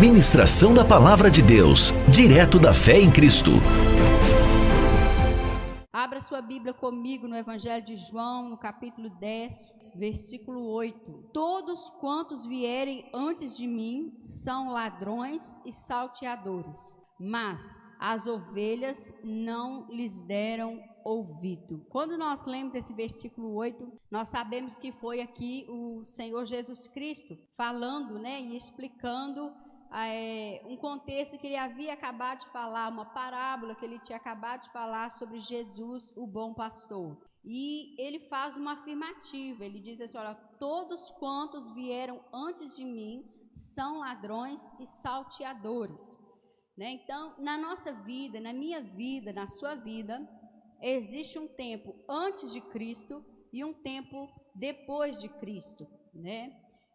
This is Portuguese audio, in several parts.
Ministração da Palavra de Deus, direto da fé em Cristo. Abra sua Bíblia comigo no Evangelho de João, no capítulo 10, versículo 8. Todos quantos vierem antes de mim são ladrões e salteadores, mas as ovelhas não lhes deram ouvido. Quando nós lemos esse versículo 8, nós sabemos que foi aqui o Senhor Jesus Cristo falando, e explicando um contexto que ele havia acabado de falar, uma parábola que ele tinha acabado de falar sobre Jesus, o bom pastor. E ele faz uma afirmativa, ele diz assim, olha, todos quantos vieram antes de mim são ladrões e salteadores. Então, na nossa vida, na minha vida, na sua vida, existe um tempo antes de Cristo e um tempo depois de Cristo,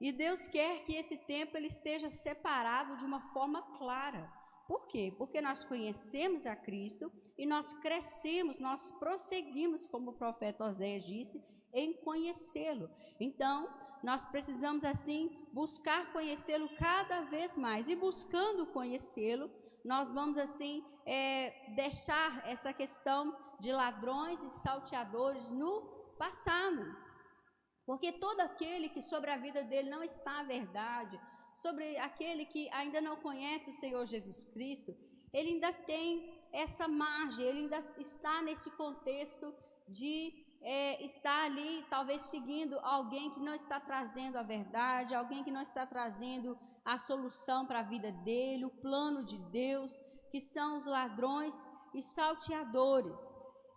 E Deus quer que esse tempo ele esteja separado de uma forma clara. Por quê? Porque nós conhecemos a Cristo e nós crescemos, nós prosseguimos, como o profeta Oséias disse, em conhecê-lo. Então, nós precisamos assim buscar conhecê-lo cada vez mais. E buscando conhecê-lo, nós vamos assim deixar essa questão de ladrões e salteadores no passado. Porque todo aquele que sobre a vida dele não está a verdade, sobre aquele que ainda não conhece o Senhor Jesus Cristo, ele ainda tem essa margem, ele ainda está nesse contexto de estar ali, talvez seguindo alguém que não está trazendo a verdade, alguém que não está trazendo a solução para a vida dele, o plano de Deus, que são os ladrões e salteadores.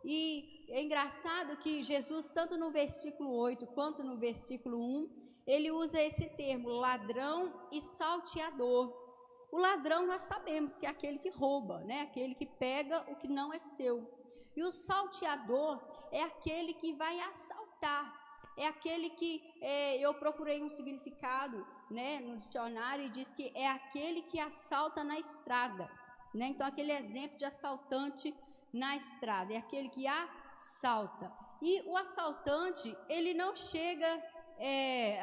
E é engraçado que Jesus, tanto no versículo 8 quanto no versículo 1, ele usa esse termo, ladrão e salteador. O ladrão nós sabemos que é aquele que rouba, aquele que pega o que não é seu. E o salteador é aquele que vai assaltar, é aquele que, eu procurei um significado no dicionário e diz que é aquele que assalta na estrada. Então aquele exemplo de assaltante na estrada, é aquele que assalta. E o assaltante, ele não chega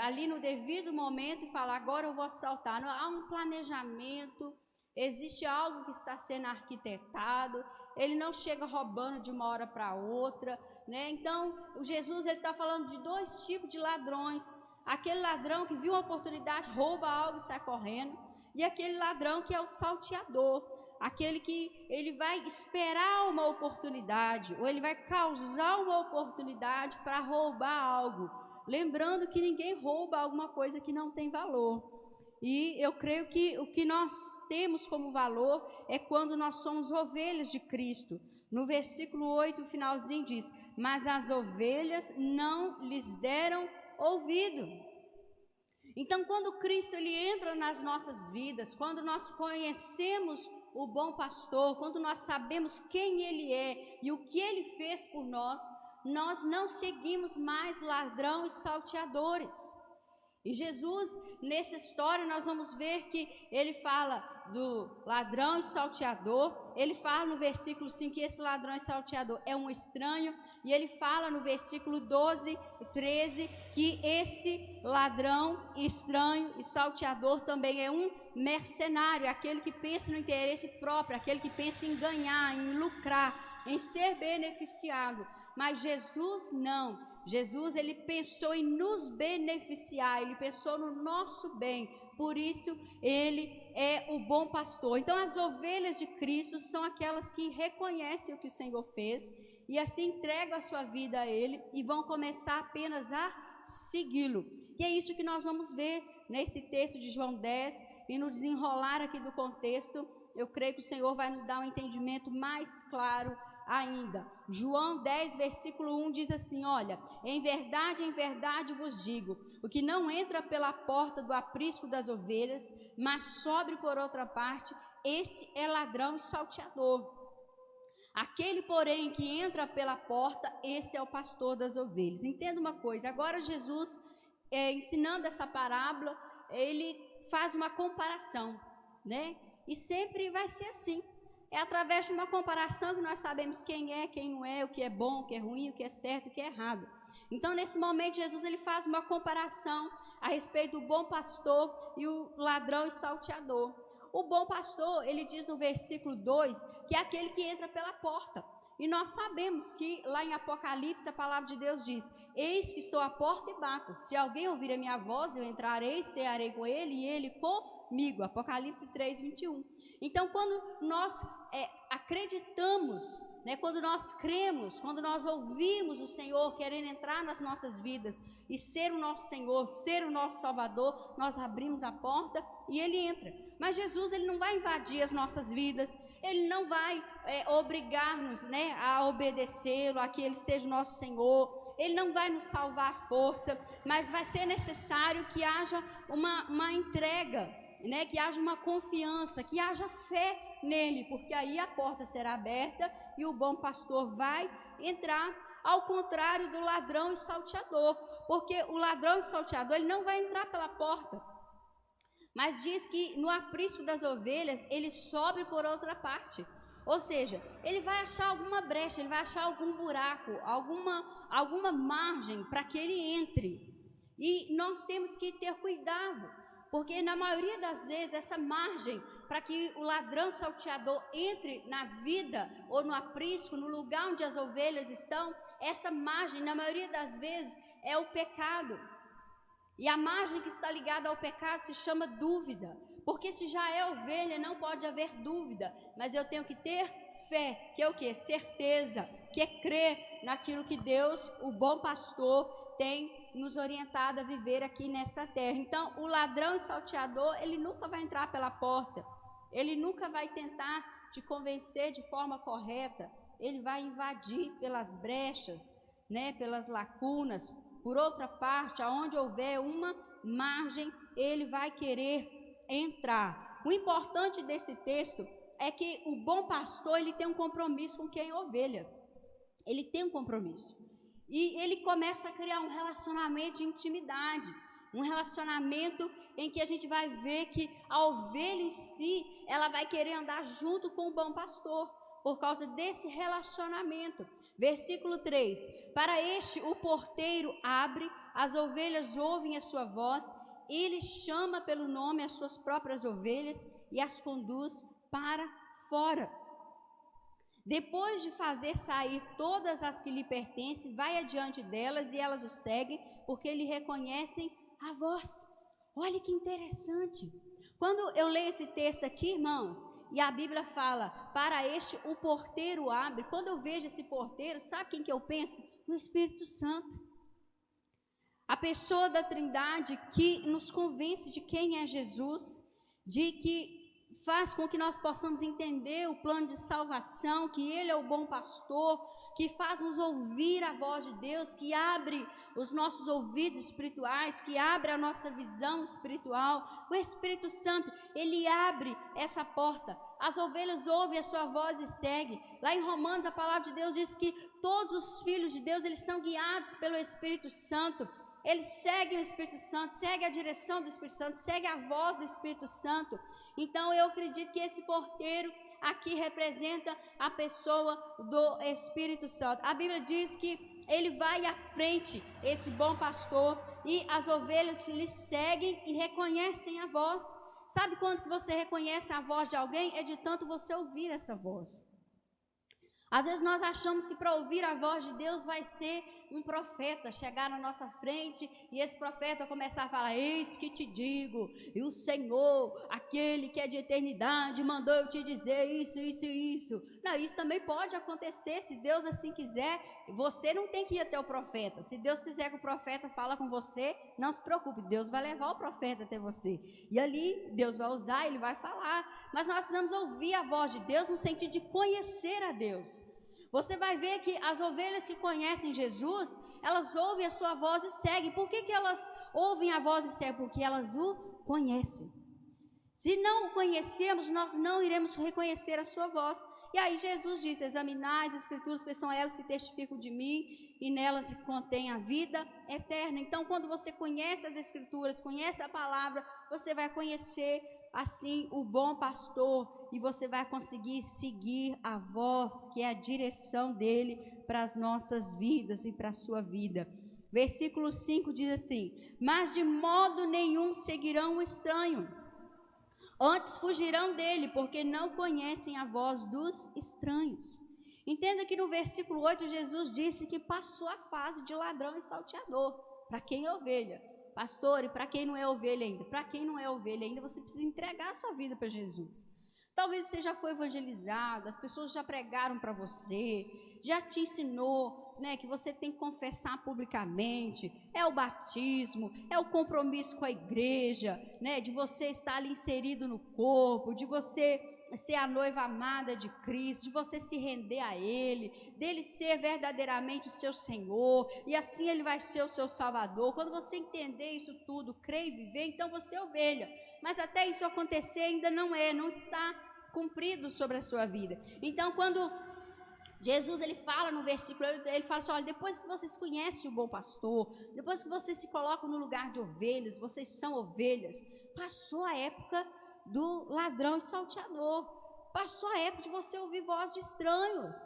ali no devido momento e fala, agora eu vou assaltar. Não, há um planejamento, existe algo que está sendo arquitetado, ele não chega roubando de uma hora para outra, Então, o Jesus está falando de dois tipos de ladrões. Aquele ladrão que viu uma oportunidade, rouba algo e sai correndo, e aquele ladrão que é o salteador, aquele que ele vai esperar uma oportunidade, ou ele vai causar uma oportunidade para roubar algo, lembrando que ninguém rouba alguma coisa que não tem valor. E eu creio que o que nós temos como valor é quando nós somos ovelhas de Cristo. No versículo 8, o finalzinho diz, mas as ovelhas não lhes deram ouvido. Então, quando Cristo ele entra nas nossas vidas, quando nós conhecemos o bom pastor, quando nós sabemos quem ele é e o que ele fez por nós, nós não seguimos mais ladrão e salteadores. E Jesus, nessa história, nós vamos ver que ele fala do ladrão e salteador, ele fala no versículo 5 que esse ladrão e salteador é um estranho, e ele fala no versículo 12 e 13 que esse ladrão, estranho e salteador também é um mercenário, aquele que pensa no interesse próprio, aquele que pensa em ganhar, em lucrar, em ser beneficiado. Mas Jesus não. Jesus, ele pensou em nos beneficiar, ele pensou no nosso bem, por isso ele é o bom pastor. Então as ovelhas de Cristo são aquelas que reconhecem o que o Senhor fez e assim entregam a sua vida a ele e vão começar apenas a segui-lo. E é isso que nós vamos ver nesse texto de João 10 e no desenrolar aqui do contexto, eu creio que o Senhor vai nos dar um entendimento mais claro ainda. João 10, versículo 1 diz assim, olha, em verdade vos digo, o que não entra pela porta do aprisco das ovelhas, mas sobe por outra parte, esse é ladrão e salteador. Aquele, porém, que entra pela porta, esse é o pastor das ovelhas. Entenda uma coisa, agora Jesus, ensinando essa parábola, ele faz uma comparação, E sempre vai ser assim. É através de uma comparação que nós sabemos quem é, quem não é, o que é bom, o que é ruim, o que é certo, o que é errado. Então, nesse momento, Jesus ele faz uma comparação a respeito do bom pastor e o ladrão e salteador. O bom pastor, ele diz no versículo 2, que é aquele que entra pela porta. E nós sabemos que lá em Apocalipse a palavra de Deus diz: eis que estou à porta e bato. Se alguém ouvir a minha voz, eu entrarei, cearei com ele e ele comigo. Apocalipse 3, 21. Então, quando nós acreditamos, né, quando nós cremos, quando nós ouvimos o Senhor querendo entrar nas nossas vidas e ser o nosso Senhor, ser o nosso Salvador, nós abrimos a porta e Ele entra. Mas Jesus, Ele não vai invadir as nossas vidas, Ele não vai obrigar-nos, né, a obedecê-lo, a que Ele seja o nosso Senhor. Ele não vai nos salvar à força, mas vai ser necessário que haja uma entrega, né, que haja uma confiança, que haja fé nele, porque aí a porta será aberta e o bom pastor vai entrar, ao contrário do ladrão e salteador, porque o ladrão e salteador, ele não vai entrar pela porta, mas diz que no aprisco das ovelhas, ele sobe por outra parte, ou seja, ele vai achar alguma brecha, ele vai achar algum buraco, alguma margem para que ele entre, e nós temos que ter cuidado, porque na maioria das vezes essa margem para que o ladrão salteador entre na vida ou no aprisco, no lugar onde as ovelhas estão, essa margem na maioria das vezes é o pecado. E a margem que está ligada ao pecado se chama dúvida, porque se já é ovelha não pode haver dúvida, mas eu tenho que ter fé, que é o quê? Certeza, que é crer naquilo que Deus, o bom pastor, tem nos orientado a viver aqui nessa terra. Então, o ladrão e salteador, ele nunca vai entrar pela porta, ele nunca vai tentar te convencer de forma correta, ele vai invadir pelas brechas, né, pelas lacunas, por outra parte, aonde houver uma margem, ele vai querer entrar. O importante desse texto é que o bom pastor, ele tem um compromisso com quem é ovelha, ele tem um compromisso. E ele começa a criar um relacionamento de intimidade, um relacionamento em que a gente vai ver que a ovelha em si, ela vai querer andar junto com o bom pastor, por causa desse relacionamento. Versículo 3, para este o porteiro abre, as ovelhas ouvem a sua voz, ele chama pelo nome as suas próprias ovelhas e as conduz para fora. Depois de fazer sair todas as que lhe pertencem, vai adiante delas e elas o seguem, porque lhe reconhecem a voz. Olha que interessante. Quando eu leio esse texto aqui, irmãos, e a Bíblia fala, para este o porteiro abre, quando eu vejo esse porteiro, sabe quem que eu penso? No Espírito Santo. A pessoa da Trindade que nos convence de quem é Jesus, de que faz com que nós possamos entender o plano de salvação, que Ele é o bom pastor, que faz nos ouvir a voz de Deus, que abre os nossos ouvidos espirituais, que abre a nossa visão espiritual. O Espírito Santo, Ele abre essa porta. As ovelhas ouvem a sua voz e seguem. Lá em Romanos, a palavra de Deus diz que todos os filhos de Deus, eles são guiados pelo Espírito Santo. Eles seguem o Espírito Santo, seguem a direção do Espírito Santo, seguem a voz do Espírito Santo. Então eu acredito que esse porteiro aqui representa a pessoa do Espírito Santo. A Bíblia diz que ele vai à frente, esse bom pastor, e as ovelhas lhe seguem e reconhecem a voz. Sabe quando que você reconhece a voz de alguém? É de tanto você ouvir essa voz. Às vezes nós achamos que para ouvir a voz de Deus vai ser um profeta chegar na nossa frente e esse profeta começar a falar, eis que te digo, e o Senhor, aquele que é de eternidade, mandou eu te dizer isso, isso e isso. Não, isso também pode acontecer, se Deus assim quiser, você não tem que ir até o profeta. Se Deus quiser que o profeta fale com você, não se preocupe, Deus vai levar o profeta até você. E ali Deus vai usar, Ele vai falar. Mas nós precisamos ouvir a voz de Deus no sentido de conhecer a Deus. Você vai ver que as ovelhas que conhecem Jesus, elas ouvem a sua voz e seguem. Por que elas ouvem a voz e seguem? Porque elas o conhecem. Se não o conhecemos, nós não iremos reconhecer a sua voz. E aí Jesus diz, examinai as Escrituras, que são elas que testificam de mim, e nelas contém a vida eterna. Então, quando você conhece as Escrituras, conhece a palavra, você vai conhecer assim o bom pastor, e você vai conseguir seguir a voz, que é a direção dele para as nossas vidas e para a sua vida. Versículo 5 diz assim, mas de modo nenhum seguirão o estranho. Antes fugirão dele, porque não conhecem a voz dos estranhos. Entenda que no versículo 8, Jesus disse que passou a fase de ladrão e salteador. Para quem é ovelha. Pastor, e para quem não é ovelha ainda? Para quem não é ovelha ainda, você precisa entregar a sua vida para Jesus. Talvez você já foi evangelizado, as pessoas já pregaram para você, já te ensinou, né, que você tem que confessar publicamente, é o batismo, é o compromisso com a igreja, né, de você estar ali inserido no corpo, de você ser a noiva amada de Cristo, de você se render a Ele, dele ser verdadeiramente o seu Senhor, e assim Ele vai ser o seu Salvador. Quando você entender isso tudo, crer e viver, então você é ovelha. Mas até isso acontecer ainda não está cumprido sobre a sua vida. Então, quando Jesus ele fala no versículo, ele fala assim, olha, depois que vocês conhecem o bom pastor, depois que vocês se colocam no lugar de ovelhas, vocês são ovelhas, passou a época do ladrão e salteador, passou a época de você ouvir vozes de estranhos,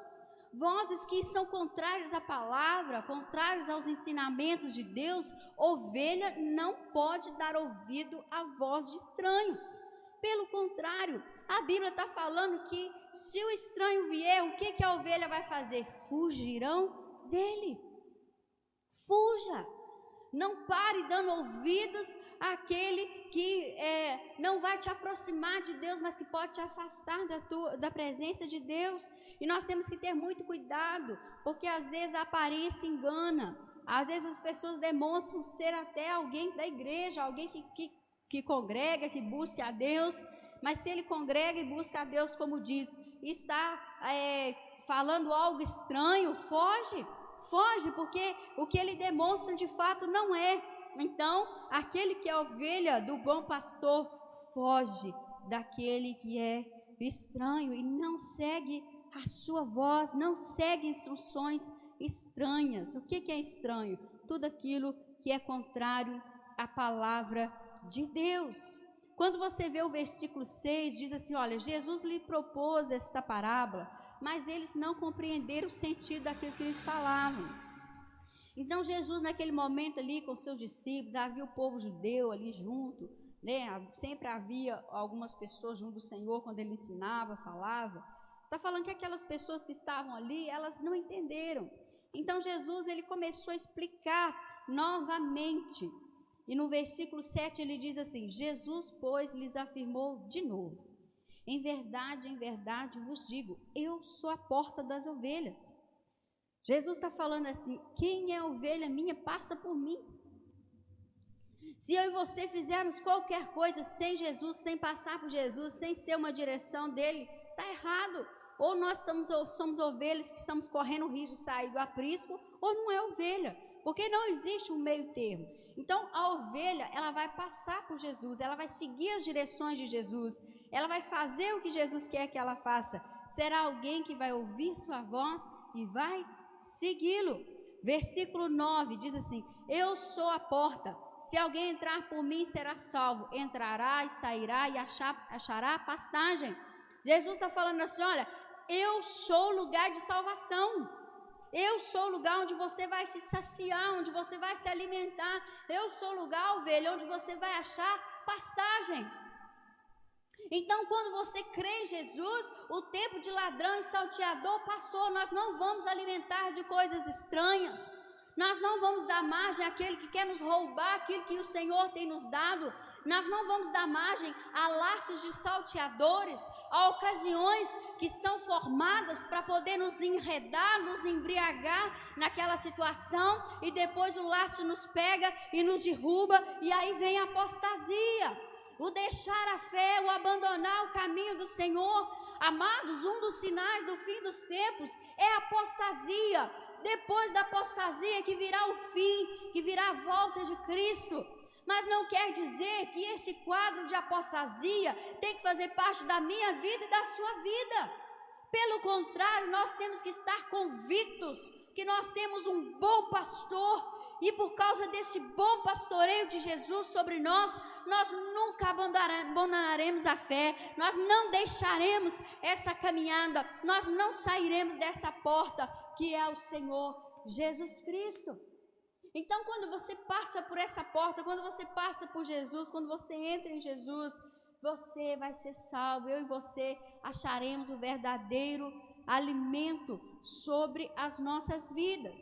vozes que são contrárias à palavra, contrárias aos ensinamentos de Deus. Ovelha não pode dar ouvido à voz de estranhos. Pelo contrário, a Bíblia está falando que se o estranho vier, o que a ovelha vai fazer? Fugirão dele. Fuja. Não pare dando ouvidos àquele que não vai te aproximar de Deus, mas que pode te afastar da presença de Deus. E nós temos que ter muito cuidado, porque às vezes a aparência engana. Às vezes as pessoas demonstram ser até alguém da igreja, alguém que congrega, que busca a Deus, mas se ele congrega e busca a Deus, como diz, está falando algo estranho, foge, porque o que ele demonstra de fato não é. Então, aquele que é ovelha do bom pastor, foge daquele que é estranho e não segue a sua voz, não segue instruções estranhas. O que é estranho? Tudo aquilo que é contrário à palavra de Deus. Quando você vê o versículo 6, diz assim, olha, Jesus lhe propôs esta parábola, mas eles não compreenderam o sentido daquilo que eles falavam. Então Jesus naquele momento ali com seus discípulos, havia o povo judeu ali junto, né? Sempre havia algumas pessoas junto do Senhor quando ele ensinava, falava. Está falando que aquelas pessoas que estavam ali, elas não entenderam. Então Jesus ele começou a explicar novamente. E no versículo 7 ele diz assim, Jesus, pois, lhes afirmou de novo, em verdade vos digo, eu sou a porta das ovelhas. Jesus está falando assim, quem é ovelha minha passa por mim. Se eu e você fizermos qualquer coisa sem Jesus, sem passar por Jesus, sem ser uma direção dele, está errado. Ou nós somos ovelhas que estamos correndo o risco de sair do aprisco, ou não é ovelha, porque não existe um meio termo. Então a ovelha, ela vai passar por Jesus, ela vai seguir as direções de Jesus, ela vai fazer o que Jesus quer que ela faça. Será alguém que vai ouvir sua voz e vai segui-lo. Versículo 9 diz assim, eu sou a porta, se alguém entrar por mim será salvo, entrará e sairá e achará pastagem. Jesus está falando assim, olha, eu sou o lugar de salvação. Eu sou o lugar onde você vai se saciar, onde você vai se alimentar. Eu sou o lugar, ovelha, onde você vai achar pastagem. Então, quando você crê em Jesus, o tempo de ladrão e salteador passou. Nós não vamos alimentar de coisas estranhas. Nós não vamos dar margem àquele que quer nos roubar aquilo que o Senhor tem nos dado. Nós não vamos dar margem a laços de salteadores, a ocasiões que são formadas para poder nos enredar, nos embriagar naquela situação, e depois o laço nos pega e nos derruba, e aí vem a apostasia, o deixar a fé, o abandonar o caminho do Senhor. Amados, um dos sinais do fim dos tempos é a apostasia. Depois da apostasia que virá o fim, que virá a volta de Cristo. Mas não quer dizer que esse quadro de apostasia tem que fazer parte da minha vida e da sua vida. Pelo contrário, nós temos que estar convictos que nós temos um bom pastor, e por causa desse bom pastoreio de Jesus sobre nós, nós nunca abandonaremos a fé, nós não deixaremos essa caminhada, nós não sairemos dessa porta que é o Senhor Jesus Cristo. Então, quando você passa por essa porta, quando você passa por Jesus, quando você entra em Jesus, você vai ser salvo, eu e você acharemos o verdadeiro alimento sobre as nossas vidas.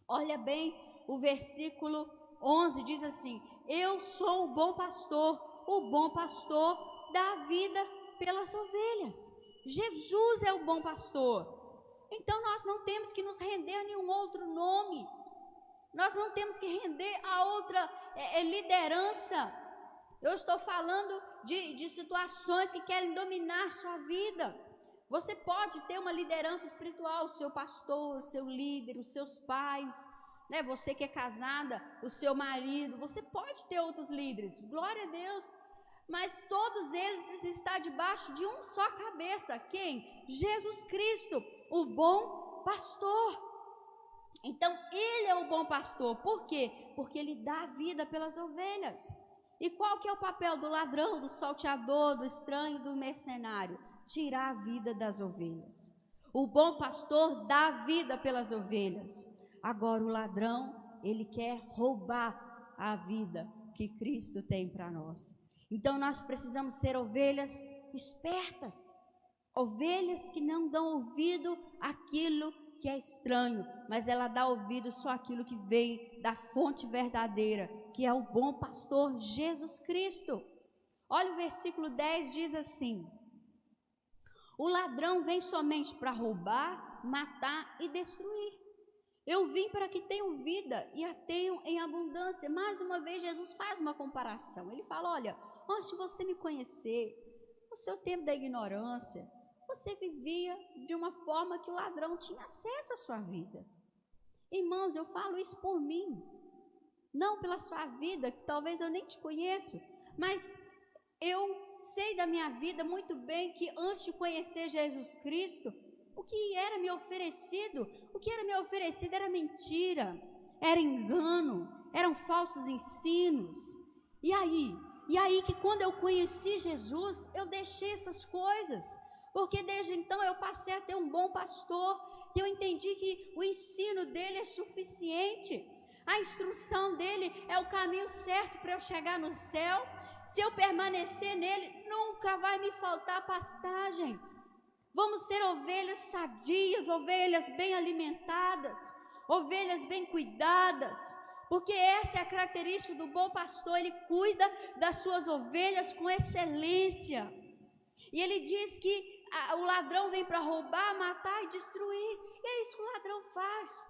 Olha bem, o versículo 11 diz assim: eu sou o bom pastor dá a vida pelas ovelhas. Jesus é o bom pastor. Então nós não temos que nos render a nenhum outro nome, nós não temos que render a outra liderança. Eu estou falando de situações que querem dominar sua vida. Você pode ter uma liderança espiritual, o seu pastor, o seu líder, os seus pais, né? Você que é casada, o seu marido, você pode ter outros líderes, glória a Deus, mas todos eles precisam estar debaixo de um só cabeça. Quem? Jesus Cristo, o bom pastor. Então ele é o bom pastor. Por quê? Porque ele dá a vida pelas ovelhas. E qual que é o papel do ladrão, do salteador, do estranho, do mercenário? Tirar a vida das ovelhas. O bom pastor dá a vida pelas ovelhas. Agora o ladrão, ele quer roubar a vida que Cristo tem para nós. Então nós precisamos ser ovelhas espertas, ovelhas que não dão ouvido àquilo que é estranho, mas ela dá ouvido só àquilo que vem da fonte verdadeira, que é o bom pastor Jesus Cristo. Olha o versículo 10, diz assim: o ladrão vem somente para roubar, matar e destruir. Eu vim para que tenham vida e a tenham em abundância. Mais uma vez Jesus faz uma comparação. Ele fala: olha, antes de você me conhecer, no seu tempo da ignorância, você vivia de uma forma que o ladrão tinha acesso à sua vida. Irmãos, eu falo isso por mim, não pela sua vida, que talvez eu nem te conheço, mas eu sei da minha vida muito bem que antes de conhecer Jesus Cristo, o que era me oferecido era mentira, era engano, eram falsos ensinos. E aí que quando eu conheci Jesus, eu deixei essas coisas, porque desde então eu passei a ter um bom pastor, e eu entendi que o ensino dele é suficiente, a instrução dele é o caminho certo para eu chegar no céu. Se eu permanecer nele, nunca vai me faltar pastagem. Vamos ser ovelhas sadias, ovelhas bem alimentadas, ovelhas bem cuidadas, porque essa é a característica do bom pastor. Ele cuida das suas ovelhas com excelência. E ele diz que o ladrão vem para roubar, matar e destruir. E é isso que o ladrão faz: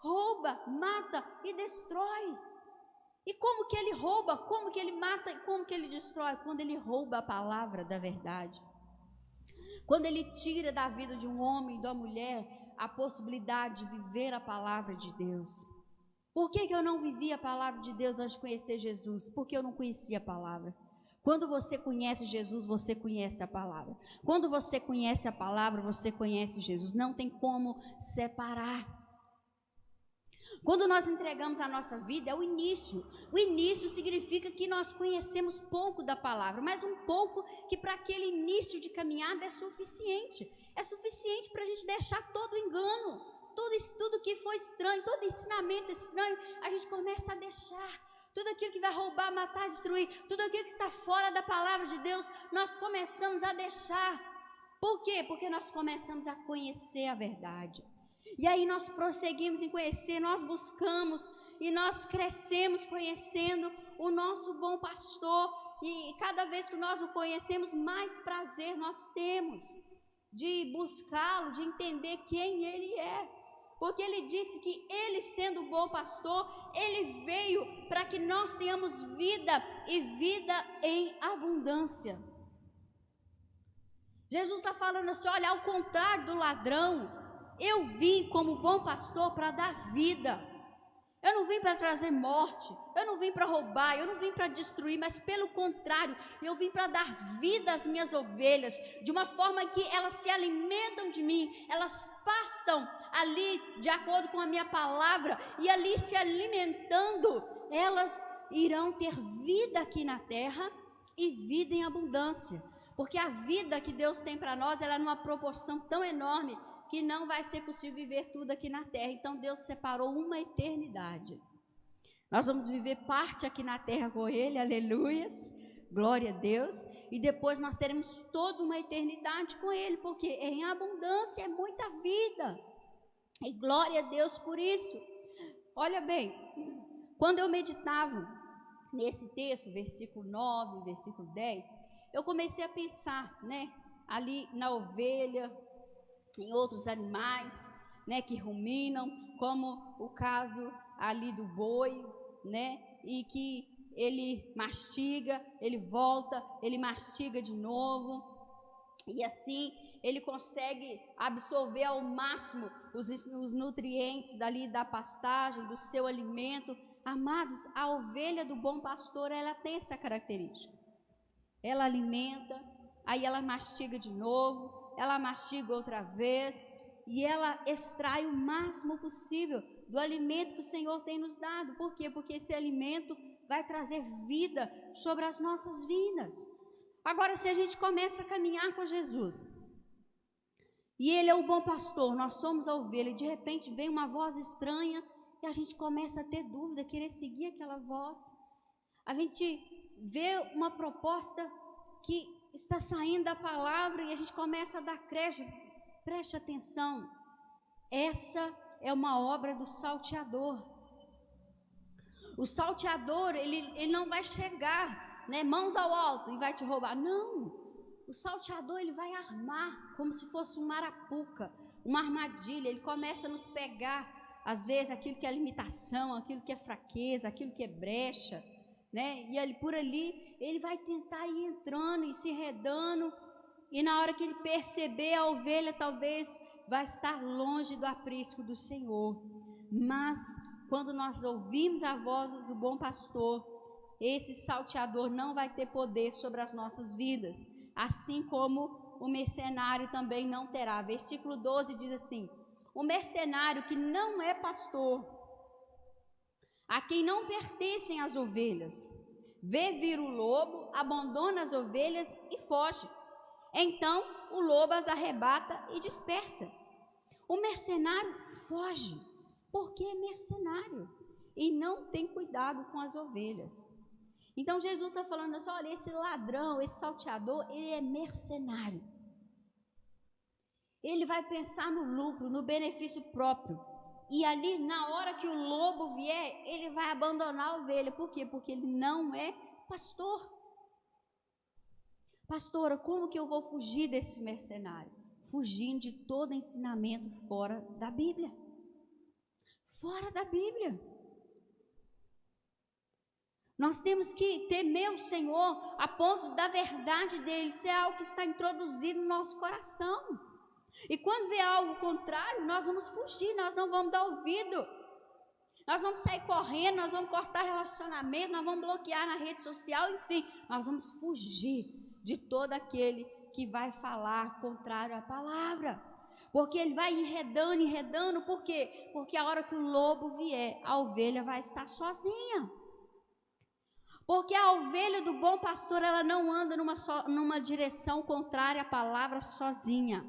rouba, mata e destrói. E como que ele rouba, como que ele mata e como que ele destrói? Quando ele rouba a palavra da verdade. Quando ele tira da vida de um homem e da mulher a possibilidade de viver a palavra de Deus. Por que eu não vivia a palavra de Deus antes de conhecer Jesus? Porque eu não conhecia a palavra. Quando você conhece Jesus, você conhece a palavra. Quando você conhece a palavra, você conhece Jesus. Não tem como separar. Quando nós entregamos a nossa vida, é o início. O início significa que nós conhecemos pouco da palavra, mas um pouco que para aquele início de caminhada é suficiente. É suficiente para a gente deixar todo o engano, tudo que foi estranho, todo ensinamento estranho, a gente começa a deixar. Tudo aquilo que vai roubar, matar, destruir, tudo aquilo que está fora da palavra de Deus, nós começamos a deixar. Por quê? Porque nós começamos a conhecer a verdade. E aí nós prosseguimos em conhecer, nós buscamos e nós crescemos conhecendo o nosso bom pastor. E cada vez que nós o conhecemos, mais prazer nós temos de buscá-lo, de entender quem ele é. Porque ele disse que ele, sendo o bom pastor, ele veio para que nós tenhamos vida e vida em abundância. Jesus está falando assim: olha, ao contrário do ladrão, eu vim como bom pastor para dar vida. Eu não vim para trazer morte, eu não vim para roubar, eu não vim para destruir, mas pelo contrário, eu vim para dar vida às minhas ovelhas, de uma forma que elas se alimentam de mim, elas pastam ali de acordo com a minha palavra, e ali se alimentando, elas irão ter vida aqui na terra e vida em abundância, porque a vida que Deus tem para nós, ela é numa proporção tão enorme, que não vai ser possível viver tudo aqui na terra. Então Deus separou uma eternidade. Nós vamos viver parte aqui na terra com Ele, aleluias, glória a Deus, e depois nós teremos toda uma eternidade com Ele, porque em abundância é muita vida, e glória a Deus por isso. Olha bem, quando eu meditava nesse texto, versículo 9, versículo 10, eu comecei a pensar, né, ali na ovelha, em outros animais, né, que ruminam, como o caso ali do boi, né, e que ele mastiga, ele volta, ele mastiga de novo, e assim ele consegue absorver ao máximo os nutrientes dali da pastagem, do seu alimento. Amados, a ovelha do bom pastor, ela tem essa característica. Ela alimenta, aí ela mastiga de novo, ela mastiga outra vez, e ela extrai o máximo possível do alimento que o Senhor tem nos dado. Por quê? Porque esse alimento vai trazer vida sobre as nossas vidas. Agora, se a gente começa a caminhar com Jesus, e Ele é o bom pastor, nós somos a ovelha, e de repente vem uma voz estranha, e a gente começa a ter dúvida, querer seguir aquela voz. A gente vê uma proposta que está saindo da palavra, e a gente começa a dar crédito. Preste atenção, essa é uma obra do salteador. O salteador, ele não vai chegar, né, mãos ao alto e vai te roubar. Não, o salteador, ele vai armar como se fosse uma arapuca, uma armadilha. Ele começa a nos pegar, às vezes, aquilo que é limitação, aquilo que é fraqueza, aquilo que é brecha, né? E ali, por ali, ele vai tentar ir entrando e se enredando. E na hora que ele perceber, a ovelha talvez vai estar longe do aprisco do Senhor. Mas quando nós ouvimos a voz do bom pastor, esse salteador não vai ter poder sobre as nossas vidas, assim como o mercenário também não terá. Versículo 12 diz assim: o mercenário que não é pastor, a quem não pertencem as ovelhas, vê vir o lobo, abandona as ovelhas e foge. Então o lobo as arrebata e dispersa. O mercenário foge, porque é mercenário e não tem cuidado com as ovelhas. Então Jesus está falando assim: olha, esse ladrão, esse salteador, ele é mercenário. Ele vai pensar no lucro, no benefício próprio. E ali, na hora que o lobo vier, ele vai abandonar a ovelha. Por quê? Porque ele não é pastor. Pastora, como que eu vou fugir desse mercenário? Fugindo de todo ensinamento fora da Bíblia. Fora da Bíblia. Nós temos que temer o Senhor a ponto da verdade dele ser algo que está introduzido no nosso coração. E quando vier algo contrário, nós vamos fugir, nós não vamos dar ouvido. Nós vamos sair correndo, nós vamos cortar relacionamento, nós vamos bloquear na rede social, enfim, nós vamos fugir de todo aquele que vai falar contrário à palavra. Porque ele vai enredando, enredando, por quê? Porque a hora que o lobo vier, a ovelha vai estar sozinha. Porque a ovelha do bom pastor, ela não anda numa direção contrária à palavra sozinha.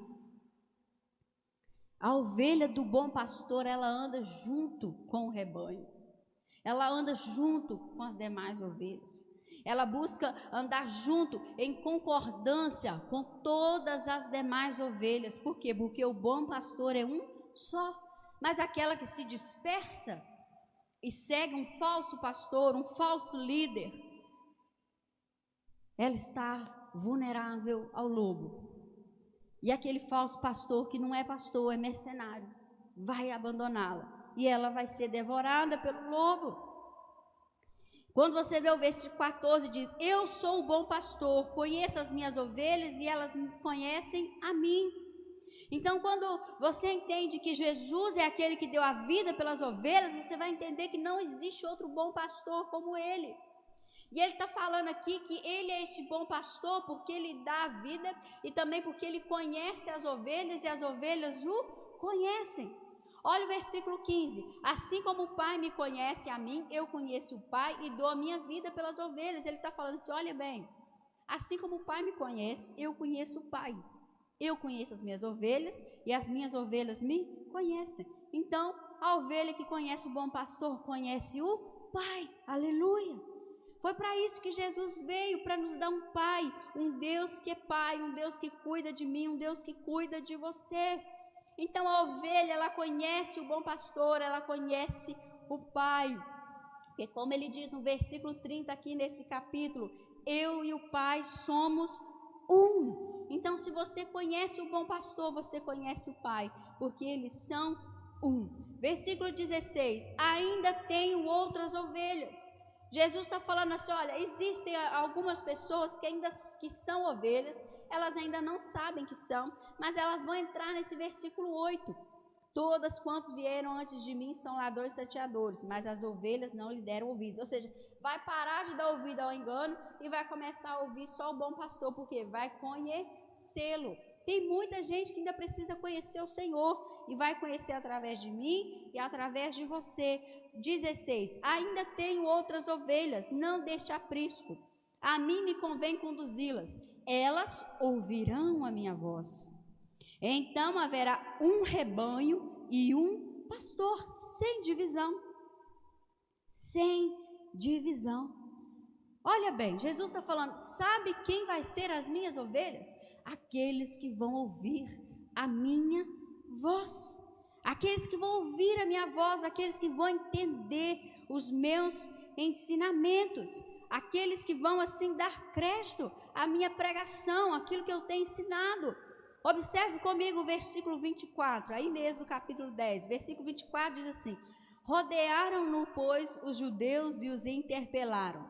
A ovelha do bom pastor, ela anda junto com o rebanho. Ela anda junto com as demais ovelhas. Ela busca andar junto, em concordância com todas as demais ovelhas. Por quê? Porque o bom pastor é um só. Mas aquela que se dispersa e segue um falso pastor, um falso líder, ela está vulnerável ao lobo. E aquele falso pastor que não é pastor, é mercenário, vai abandoná-la. E ela vai ser devorada pelo lobo. Quando você vê o versículo 14, diz: eu sou o bom pastor, conheço as minhas ovelhas e elas me conhecem a mim. Então, quando você entende que Jesus é aquele que deu a vida pelas ovelhas, você vai entender que não existe outro bom pastor como ele. E ele está falando aqui que ele é esse bom pastor porque ele dá a vida e também porque ele conhece as ovelhas e as ovelhas o conhecem. Olha o versículo 15: assim como o Pai me conhece a mim, eu conheço o Pai e dou a minha vida pelas ovelhas. Ele está falando assim: olha bem, assim como o Pai me conhece, eu conheço o Pai. Eu conheço as minhas ovelhas e as minhas ovelhas me conhecem. Então, a ovelha que conhece o bom pastor conhece o Pai. Aleluia! Foi para isso que Jesus veio, para nos dar um Pai, um Deus que é Pai, um Deus que cuida de mim, um Deus que cuida de você. Então a ovelha, ela conhece o bom pastor, ela conhece o Pai. Porque como ele diz no versículo 30 aqui nesse capítulo, eu e o Pai somos um. Então se você conhece o bom pastor, você conhece o Pai, porque eles são um. Versículo 16, ainda tenho outras ovelhas. Jesus está falando assim, olha, existem algumas pessoas que são ovelhas, elas ainda não sabem que são, mas elas vão entrar nesse versículo 8. Todas quantos vieram antes de mim são ladrões e salteadores, mas as ovelhas não lhe deram ouvidos. Ou seja, vai parar de dar ouvido ao engano e vai começar a ouvir só o bom pastor, porque vai conhecê-lo. Tem muita gente que ainda precisa conhecer o Senhor e vai conhecer através de mim e através de você. 16, ainda tenho outras ovelhas, não deste aprisco. A mim me convém conduzi-las. Elas ouvirão a minha voz. Então haverá um rebanho e um pastor, sem divisão. Sem divisão. Olha bem, Jesus está falando, sabe quem vai ser as minhas ovelhas? Aqueles que vão ouvir a minha voz. Aqueles que vão ouvir a minha voz, aqueles que vão entender os meus ensinamentos. Aqueles que vão assim dar crédito à minha pregação, aquilo que eu tenho ensinado. Observe comigo o versículo 24, aí mesmo do capítulo 10, versículo 24 diz assim, rodearam-no, pois, os judeus e os interpelaram.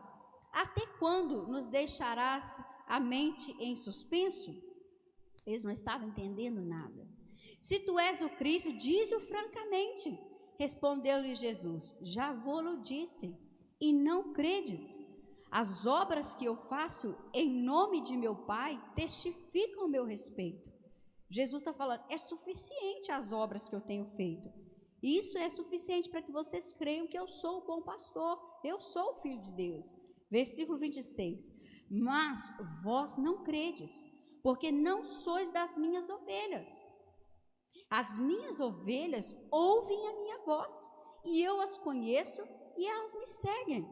Até quando nos deixarás a mente em suspenso? Eles não estavam entendendo nada. Se tu és o Cristo, dize-o francamente. Respondeu-lhe Jesus, já vou-lo disse, e não credes. As obras que eu faço em nome de meu Pai testificam o meu respeito. Jesus está falando, é suficiente as obras que eu tenho feito. Isso é suficiente para que vocês creiam que eu sou o bom pastor, eu sou o Filho de Deus. Versículo 26, mas vós não credes, porque não sois das minhas ovelhas. As minhas ovelhas ouvem a minha voz, e eu as conheço e elas me seguem.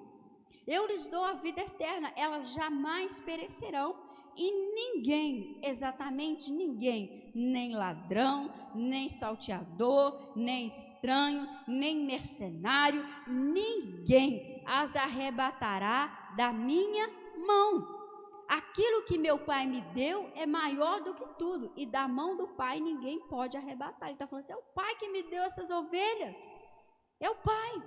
Eu lhes dou a vida eterna, elas jamais perecerão, e ninguém, exatamente ninguém, nem ladrão, nem salteador, nem estranho, nem mercenário, ninguém as arrebatará da minha mão. Aquilo que meu Pai me deu é maior do que tudo, e da mão do Pai ninguém pode arrebatar. Ele está falando assim, é o Pai que me deu essas ovelhas, é o Pai.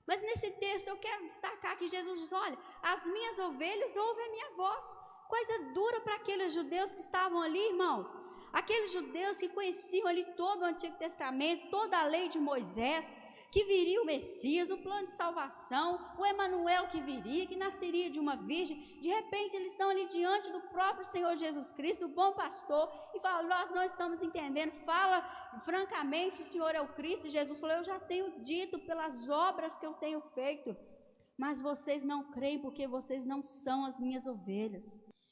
Mas nesse texto eu quero destacar que Jesus diz, olha, as minhas ovelhas ouvem a minha voz. Coisa dura para aqueles judeus que estavam ali, irmãos. Aqueles judeus que conheciam ali todo o Antigo Testamento, toda a lei de Moisés, que viria o Messias, o plano de salvação, o Emanuel que viria, que nasceria de uma virgem. De repente eles estão ali diante do próprio Senhor Jesus Cristo, do bom pastor, e falam, nós não estamos entendendo, fala francamente, o Senhor é o Cristo. E Jesus falou, eu já tenho dito pelas obras que eu tenho feito, mas vocês não creem porque vocês não são as minhas ovelhas.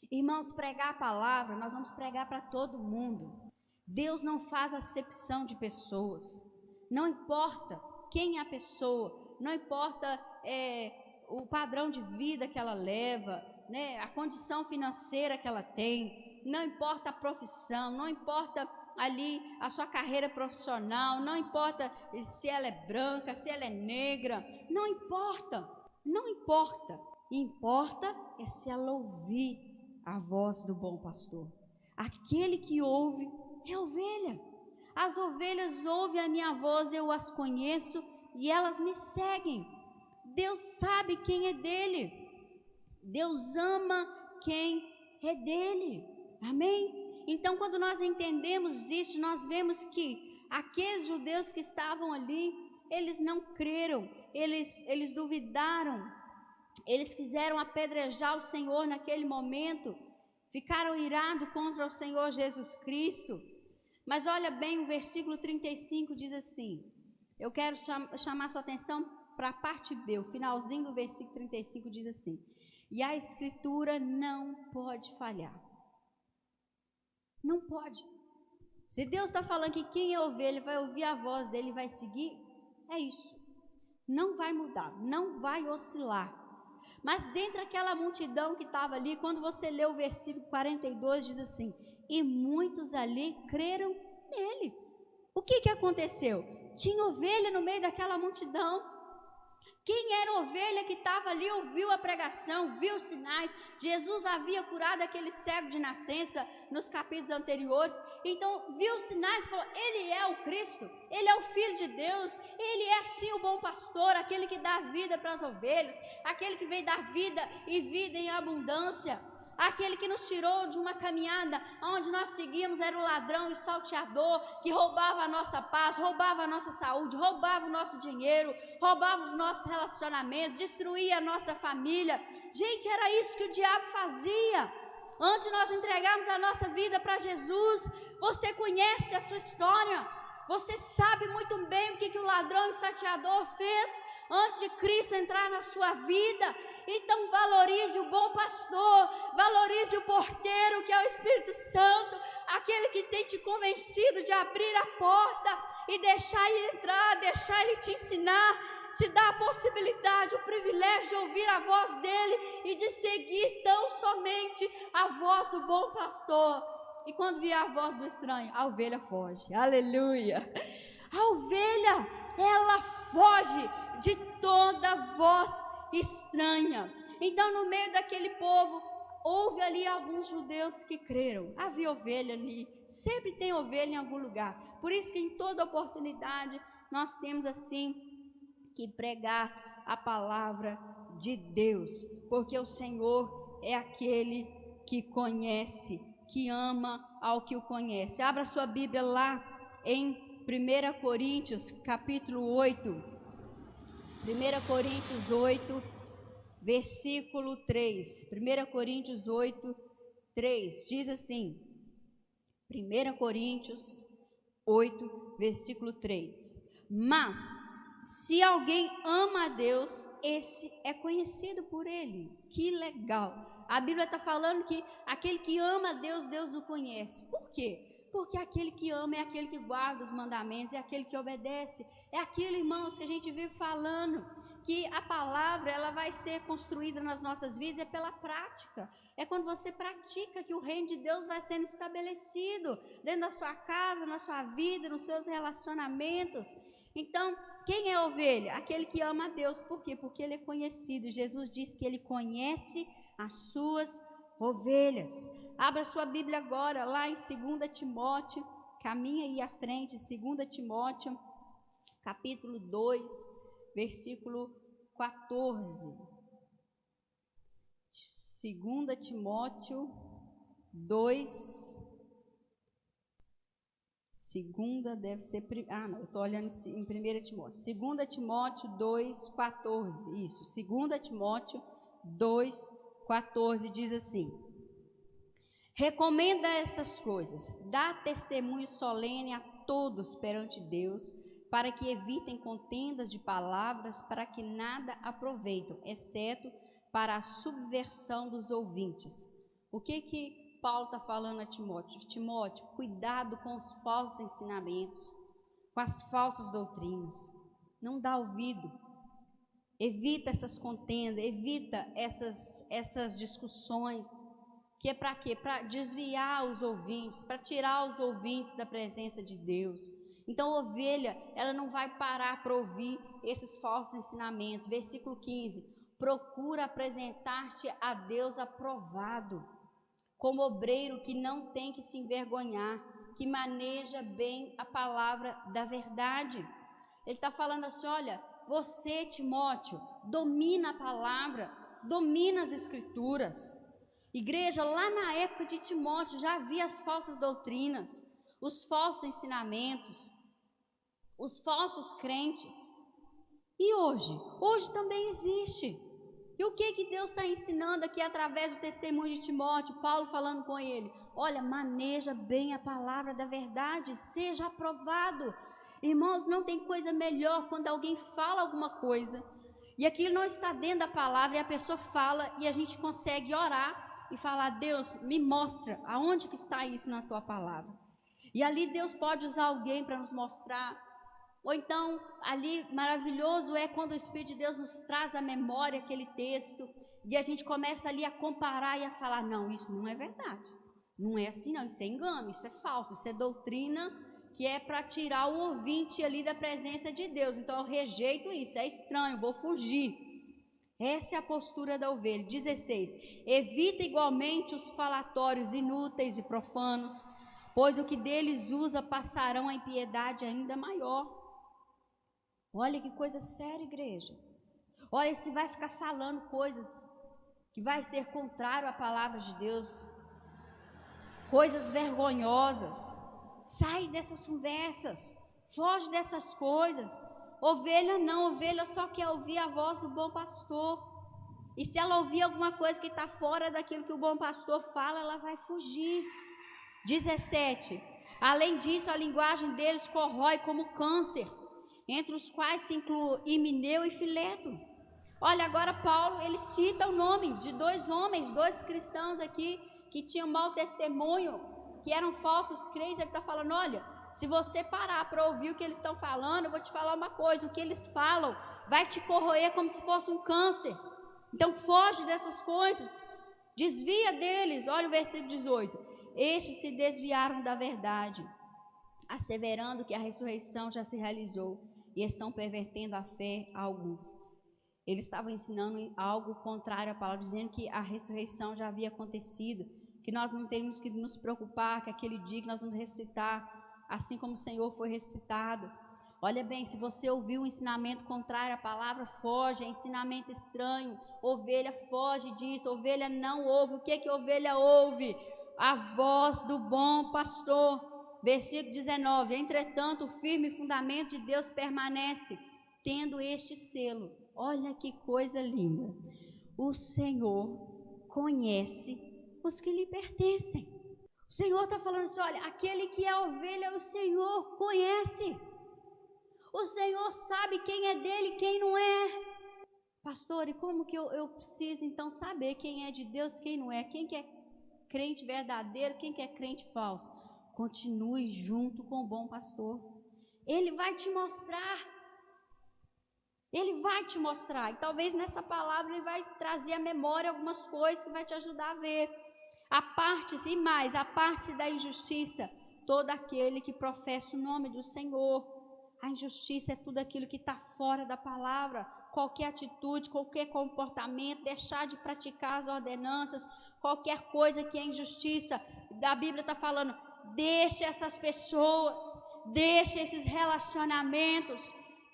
Irmãos, pregar a palavra, nós vamos pregar para todo mundo. Deus não faz acepção de pessoas, não importa quem é a pessoa, não importa o padrão de vida que ela leva, né, a condição financeira que ela tem, não importa a profissão, não importa ali a sua carreira profissional, não importa se ela é branca, se ela é negra, não importa, importa é se ela ouvir a voz do bom pastor. Aquele que ouve é ovelha. As ovelhas ouvem a minha voz, eu as conheço e elas me seguem. Deus sabe quem é dele. Deus ama quem é dele. Amém? Então, quando nós entendemos isso, nós vemos que aqueles judeus que estavam ali, eles não creram, eles duvidaram, eles quiseram apedrejar o Senhor naquele momento, ficaram irados contra o Senhor Jesus Cristo. Mas olha bem, o versículo 35 diz assim, eu quero chamar sua atenção para a parte B, o finalzinho do versículo 35 diz assim, e a Escritura não pode falhar. Não pode. Se Deus está falando que quem é ovelha vai ouvir a voz dele e vai seguir, é isso. Não vai mudar, não vai oscilar. Mas dentre aquela multidão que estava ali, quando você lê o versículo 42, diz assim: e muitos ali creram nele. O que aconteceu? Tinha ovelha no meio daquela multidão. Quem era a ovelha que estava ali ouviu a pregação, viu os sinais. Jesus havia curado aquele cego de nascença nos capítulos anteriores. Então viu os sinais e falou: ele é o Cristo, ele é o Filho de Deus, ele é sim o bom pastor, aquele que dá vida para as ovelhas, aquele que veio dar vida e vida em abundância. Aquele que nos tirou de uma caminhada onde nós seguíamos era o ladrão e salteador, que roubava a nossa paz, roubava a nossa saúde, roubava o nosso dinheiro, roubava os nossos relacionamentos, destruía a nossa família. Gente, era isso que o diabo fazia. Antes de nós entregarmos a nossa vida para Jesus, você conhece a sua história, você sabe muito bem o que o ladrão e salteador fez antes de Cristo entrar na sua vida. Então valorize o bom pastor, valorize o porteiro, que é o Espírito Santo, aquele que tem te convencido de abrir a porta e deixar ele entrar, deixar ele te ensinar, te dar a possibilidade, o privilégio de ouvir a voz dele e de seguir tão somente a voz do bom pastor. E quando vier a voz do estranho, a ovelha foge. Aleluia! A ovelha, ela foge de toda voz estranha. Então, no meio daquele povo, houve ali alguns judeus que creram. Havia ovelha ali, sempre tem ovelha em algum lugar. Por isso que em toda oportunidade nós temos assim que pregar a palavra de Deus, porque o Senhor é aquele que conhece, que ama ao que o conhece. Abra sua Bíblia lá em 1 Coríntios capítulo 8. 1 Coríntios 8, versículo 3. 1 Coríntios 8, 3. Diz assim. 1 Coríntios 8, versículo 3. Mas, se alguém ama a Deus, esse é conhecido por ele. Que legal. A Bíblia está falando que aquele que ama a Deus, Deus o conhece. Por quê? Porque aquele que ama é aquele que guarda os mandamentos, é aquele que obedece. É aquilo, irmãos, que a gente vive falando, que a palavra ela vai ser construída nas nossas vidas, é pela prática. É quando você pratica que o reino de Deus vai sendo estabelecido dentro da sua casa, na sua vida, nos seus relacionamentos. Então, quem é a ovelha? Aquele que ama a Deus. Por quê? Porque ele é conhecido. Jesus diz que ele conhece as suas ovelhas. Abra sua Bíblia agora, lá em 2 Timóteo, caminha aí à frente, 2 Timóteo, capítulo 2, versículo 14. 2 Timóteo 2, segunda deve ser, não, eu estou olhando em 1 Timóteo, 2 Timóteo 2, 14, isso, 2 Timóteo 2, 14 diz assim: recomenda essas coisas, dá testemunho solene a todos perante Deus, para que evitem contendas de palavras, para que nada aproveitem, exceto para a subversão dos ouvintes. O que Paulo está falando a Timóteo? Timóteo, cuidado com os falsos ensinamentos, com as falsas doutrinas. Não dá ouvido. Evita essas contendas, evita essas discussões, que é para quê? Para desviar os ouvintes, para tirar os ouvintes da presença de Deus. Então, a ovelha, ela não vai parar para ouvir esses falsos ensinamentos. Versículo 15, procura apresentar-te a Deus aprovado, como obreiro que não tem que se envergonhar, que maneja bem a palavra da verdade. Ele está falando assim, olha, você, Timóteo, domina a palavra, domina as escrituras. Igreja, lá na época de Timóteo já havia as falsas doutrinas, os falsos ensinamentos, os falsos crentes. E hoje? Hoje também existe. E o que Deus está ensinando aqui através do testemunho de Timóteo? Paulo falando com ele, olha, maneja bem a palavra da verdade, seja aprovado. Irmãos, não tem coisa melhor quando alguém fala alguma coisa e aquilo não está dentro da palavra e a pessoa fala e a gente consegue orar e falar, Deus, me mostra aonde que está isso na tua palavra. E ali Deus pode usar alguém para nos mostrar. Ou então, ali maravilhoso é quando o Espírito de Deus nos traz à memória aquele texto E a gente começa ali a comparar e a falar, não, isso não é verdade. Não é assim não, isso é engano, isso é falso, isso é doutrina que é para tirar o ouvinte ali da presença de Deus. Então eu rejeito isso, é estranho, vou fugir. Essa é a postura da ovelha. 16. Evita igualmente os falatórios inúteis e profanos, pois o que deles usa passarão a impiedade ainda maior. Olha que coisa séria, igreja. Olha, se vai ficar falando coisas que vai ser contrário à palavra de Deus, coisas vergonhosas, sai dessas conversas, foge dessas coisas. Ovelha não, ovelha só quer ouvir a voz do bom pastor. E se ela ouvir alguma coisa que está fora daquilo que o bom pastor fala, ela vai fugir. 17. Além disso, a linguagem deles corrói como câncer, entre os quais se inclui Himeneu e Fileto. Olha, agora Paulo, ele cita o nome de 2 homens, 2 cristãos aqui, que tinham mau testemunho, que eram falsos crentes. Ele está falando, olha, se você parar para ouvir o que eles estão falando, eu vou te falar uma coisa, o que eles falam vai te corroer como se fosse um câncer. Então foge dessas coisas, desvia deles. Olha o versículo 18. Estes se desviaram da verdade, asseverando que a ressurreição já se realizou, e estão pervertendo a fé a alguns. Eles estavam ensinando algo contrário à palavra, dizendo que a ressurreição já havia acontecido, que nós não temos que nos preocupar, que aquele dia que nós vamos ressuscitar, assim como o Senhor foi ressuscitado. Olha bem, se você ouviu um ensinamento contrário à palavra, foge, é ensinamento estranho. Ovelha foge disso, ovelha não ouve. O que que ovelha ouve? A voz do bom pastor. Versículo 19. Entretanto, o firme fundamento de Deus permanece, tendo este selo. Olha que coisa linda. O Senhor conhece os que lhe pertencem. O Senhor está falando assim, olha, aquele que é ovelha, o Senhor conhece. O Senhor sabe quem é dele e quem não é. Pastor, e como que eu preciso então saber quem é de Deus, quem não é? Quem que é crente verdadeiro, quem que é crente falso? Continue junto com o bom pastor. Ele vai te mostrar. Ele vai te mostrar. E talvez nessa palavra ele vai trazer à memória algumas coisas que vai te ajudar a ver. Aparte-se, e mais, aparte-se da injustiça, todo aquele que professa o nome do Senhor. A injustiça é tudo aquilo que está fora da palavra, qualquer atitude, qualquer comportamento, deixar de praticar as ordenanças, qualquer coisa que é injustiça. A Bíblia está falando, deixe essas pessoas, deixe esses relacionamentos,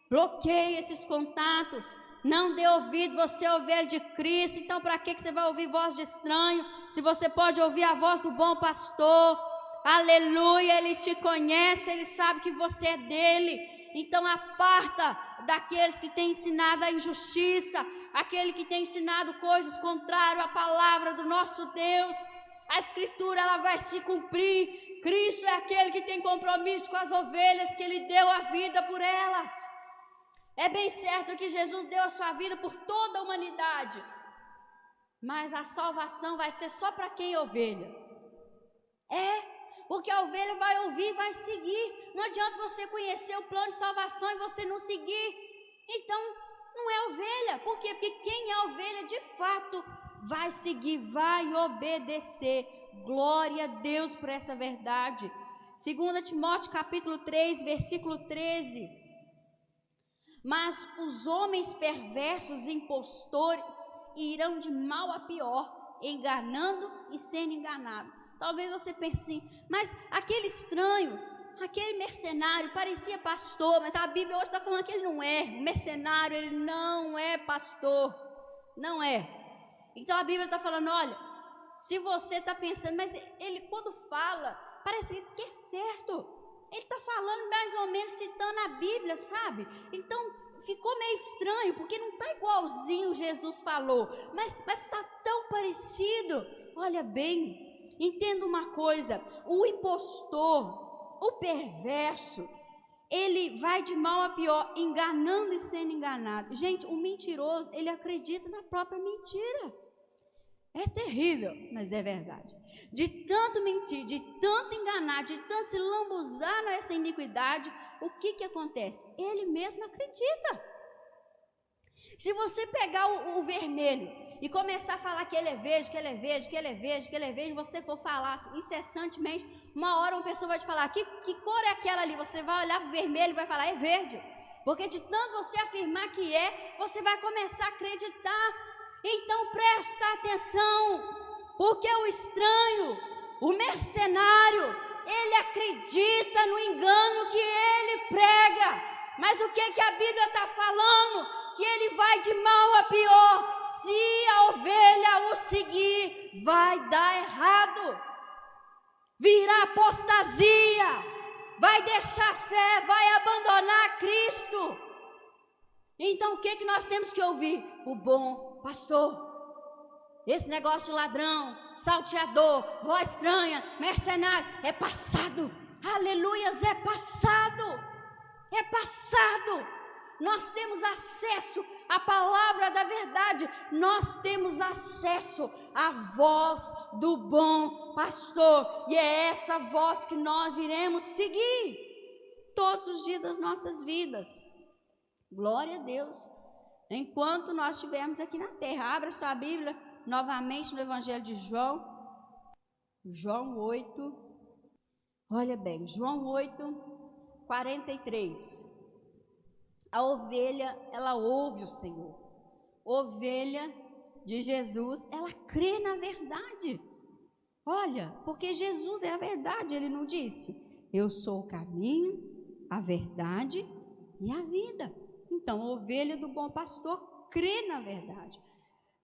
bloqueie esses contatos, não dê ouvido, você é ovelha de Cristo. Então para que você vai ouvir voz de estranho, se você pode ouvir a voz do bom pastor? Aleluia, ele te conhece, ele sabe que você é dele. Então aparta daqueles que têm ensinado a injustiça, aquele que tem ensinado coisas contrárias à palavra do nosso Deus. A escritura ela vai se cumprir. Cristo é aquele que tem compromisso com as ovelhas, que ele deu a vida por elas. É bem certo que Jesus deu a sua vida por toda a humanidade, mas a salvação vai ser só para quem é ovelha. Porque a ovelha vai ouvir e vai seguir. Não adianta você conhecer o plano de salvação e você não seguir. Então, não é ovelha. Por quê? Porque quem é ovelha, de fato, vai seguir, vai obedecer. Glória a Deus por essa verdade. 2 Timóteo capítulo 3, versículo 13. Mas os homens perversos e impostores irão de mal a pior, enganando e sendo enganados. Talvez você pense assim, mas aquele estranho, aquele mercenário parecia pastor, mas a Bíblia hoje está falando que ele não é mercenário, ele não é pastor, não é. Então a Bíblia está falando, olha, se você está pensando, mas ele quando fala, parece que é certo, ele está falando mais ou menos citando a Bíblia, sabe? Então ficou meio estranho, porque não está igualzinho Jesus falou, mas está tão parecido. Olha bem, entenda uma coisa, o impostor, o perverso, ele vai de mal a pior, enganando e sendo enganado. Gente, o mentiroso, ele acredita na própria mentira. É terrível, mas é verdade. De tanto mentir, de tanto enganar, de tanto se lambuzar nessa iniquidade, o que acontece? Ele mesmo acredita. Se você pegar o vermelho e começar a falar que ele é verde, que ele é verde, que ele é verde, que ele é verde, você for falar incessantemente, uma hora uma pessoa vai te falar, que cor é aquela ali? Você vai olhar para o vermelho e vai falar, é verde. Porque de tanto você afirmar que é, você vai começar a acreditar. Então presta atenção, porque o estranho, o mercenário, ele acredita no engano que ele prega. Mas o que a Bíblia está falando? Que ele vai de mal a pior. Se a ovelha o seguir, vai dar errado. Virá apostasia, vai deixar a fé, vai abandonar Cristo. Então o que nós temos que ouvir? O bom pastor. Esse negócio de ladrão, salteador, voz estranha, mercenário, é passado. Aleluias, é passado. É passado. Nós temos acesso à palavra da verdade. Nós temos acesso à voz do bom pastor. E é essa voz que nós iremos seguir todos os dias das nossas vidas. Glória a Deus. Enquanto nós estivermos aqui na terra, abra sua Bíblia novamente no Evangelho de João. João 8. Olha bem, João 8, 43. A ovelha, ela ouve o Senhor. Ovelha de Jesus, ela crê na verdade. Olha, porque Jesus é a verdade, ele não disse, eu sou o caminho, a verdade e a vida. Então, a ovelha do bom pastor crê na verdade.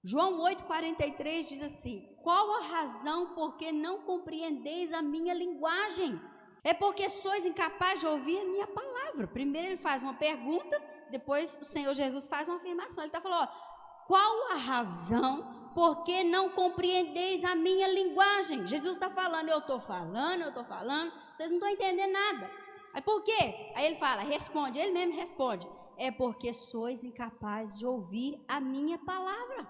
João 8,43 diz assim, qual a razão por que não compreendeis a minha linguagem? É porque sois incapazes de ouvir a minha palavra. Primeiro ele faz uma pergunta, depois o Senhor Jesus faz uma afirmação. Ele está falando, ó, qual a razão por que não compreendeis a minha linguagem? Jesus está falando, eu estou falando, vocês não estão entendendo nada. Aí por quê? Aí ele fala, responde, ele mesmo responde, é porque sois incapazes de ouvir a minha palavra.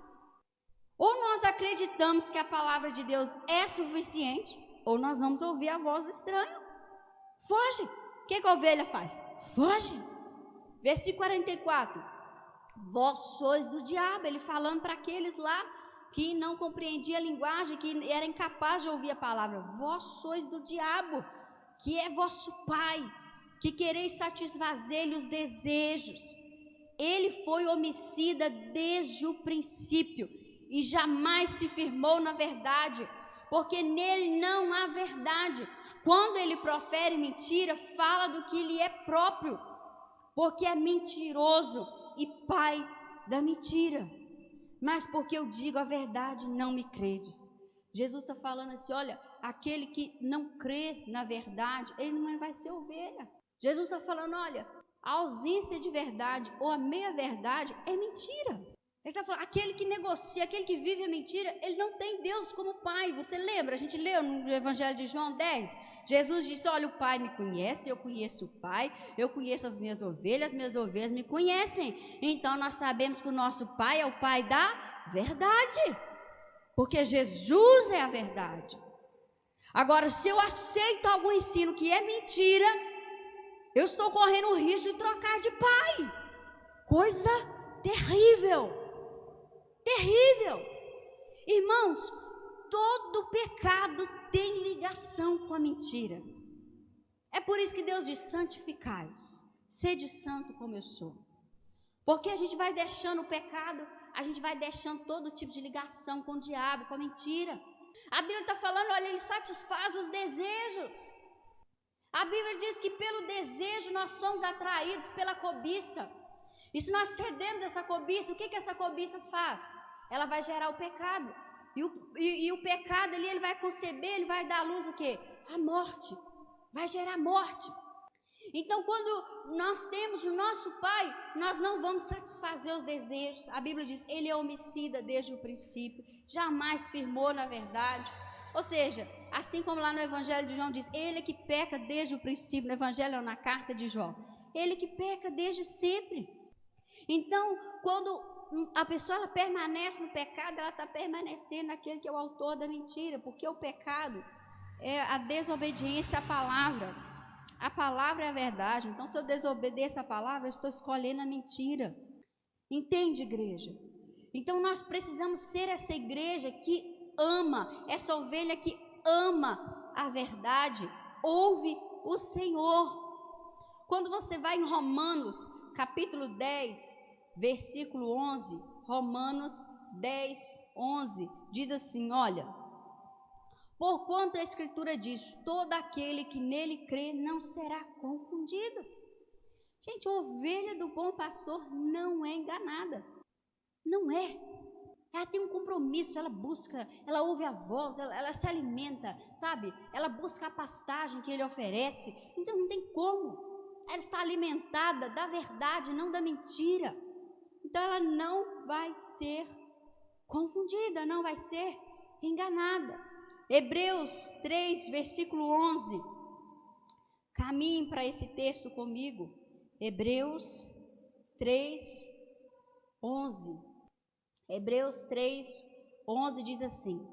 Ou nós acreditamos que a palavra de Deus é suficiente, ou nós vamos ouvir a voz do estranho. Foge. O que a ovelha faz? Foge. Versículo 44. Vós sois do diabo. Ele falando para aqueles lá que não compreendiam a linguagem, que era incapaz de ouvir a palavra. Vós sois do diabo, que é vosso pai, que quereis satisfazer-lhe os desejos. Ele foi homicida desde o princípio e jamais se firmou na verdade, porque nele não há verdade. Quando ele profere mentira, fala do que lhe é próprio, porque é mentiroso e pai da mentira. Mas porque eu digo a verdade, não me credes. Jesus está falando assim, olha, aquele que não crê na verdade, ele não vai ser ovelha. Jesus está falando, olha, a ausência de verdade ou a meia-verdade é mentira. Ele está falando, aquele que negocia, aquele que vive a mentira, ele não tem Deus como pai. Você lembra? A gente leu no Evangelho de João 10. Jesus disse, olha, o pai me conhece, eu conheço o pai, eu conheço as minhas ovelhas me conhecem. Então nós sabemos que o nosso pai é o pai da verdade, porque Jesus é a verdade. Agora, se eu aceito algum ensino que é mentira, eu estou correndo o risco de trocar de pai. Coisa terrível. Terrível. Irmãos, todo pecado tem ligação com a mentira. É por isso que Deus diz, santificai-vos, sede santo como eu sou. Porque a gente vai deixando o pecado, a gente vai deixando todo tipo de ligação com o diabo, com a mentira. A Bíblia está falando, olha, ele satisfaz os desejos. A Bíblia diz que pelo desejo nós somos atraídos pela cobiça. E se nós cedemos essa cobiça, o que essa cobiça faz? Ela vai gerar o pecado. E o pecado ali, ele vai conceber, ele vai dar à luz o quê? A morte. Vai gerar morte. Então, quando nós temos o nosso pai, nós não vamos satisfazer os desejos. A Bíblia diz, ele é homicida desde o princípio, jamais firmou na verdade. Ou seja, assim como lá no Evangelho de João diz, ele que peca desde o princípio, no Evangelho ou na carta de João, ele que peca desde sempre. Então, quando a pessoa ela permanece no pecado, ela está permanecendo naquele que é o autor da mentira, porque o pecado é a desobediência à palavra. A palavra é a verdade, então se eu desobedeço a palavra, eu estou escolhendo a mentira. Entende, igreja? Então nós precisamos ser essa igreja que ama, essa ovelha que ama a verdade, ouve o Senhor. Quando você vai em Romanos, capítulo 10, versículo 11, Romanos 10, 11, diz assim, olha, porquanto a Escritura diz, todo aquele que nele crê não será confundido. Gente, a ovelha do bom pastor não é enganada, não é. Ela tem um compromisso, ela busca, ela ouve a voz, ela se alimenta, sabe? Ela busca a pastagem que ele oferece, então não tem como. Ela está alimentada da verdade, não da mentira. Então ela não vai ser confundida, não vai ser enganada. Hebreus 3, versículo 11. Caminhe para esse texto comigo. Hebreus 3, 11. Hebreus 3, 11 diz assim.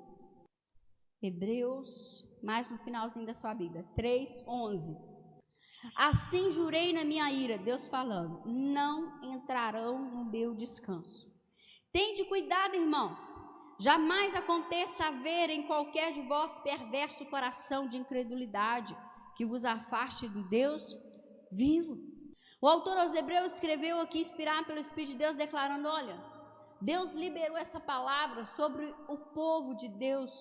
Hebreus, mais no finalzinho da sua Bíblia. 3, 11. Assim jurei na minha ira, Deus falando, não entrarão no meu descanso. Tende cuidado, irmãos, jamais aconteça haver em qualquer de vós perverso coração de incredulidade, que vos afaste do Deus vivo. O autor aos Hebreus escreveu aqui, inspirado pelo Espírito de Deus, declarando, olha, Deus liberou essa palavra sobre o povo de Deus,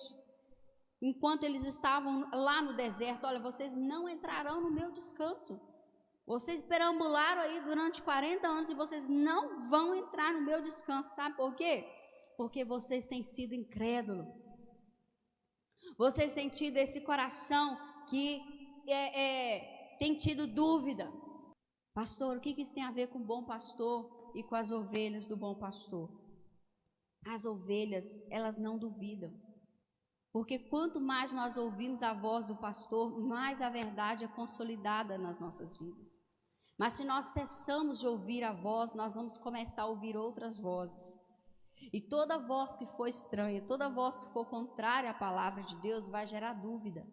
enquanto eles estavam lá no deserto. Olha, vocês não entrarão no meu descanso. Vocês perambularam aí durante 40 anos e vocês não vão entrar no meu descanso. Sabe por quê? Porque vocês têm sido incrédulos. Vocês têm tido esse coração que tem tido dúvida. Pastor, o que isso tem a ver com o bom pastor e com as ovelhas do bom pastor? As ovelhas, elas não duvidam. Porque quanto mais nós ouvimos a voz do pastor, mais a verdade é consolidada nas nossas vidas. Mas se nós cessamos de ouvir a voz, nós vamos começar a ouvir outras vozes. E toda voz que for estranha, toda voz que for contrária à palavra de Deus vai gerar dúvida.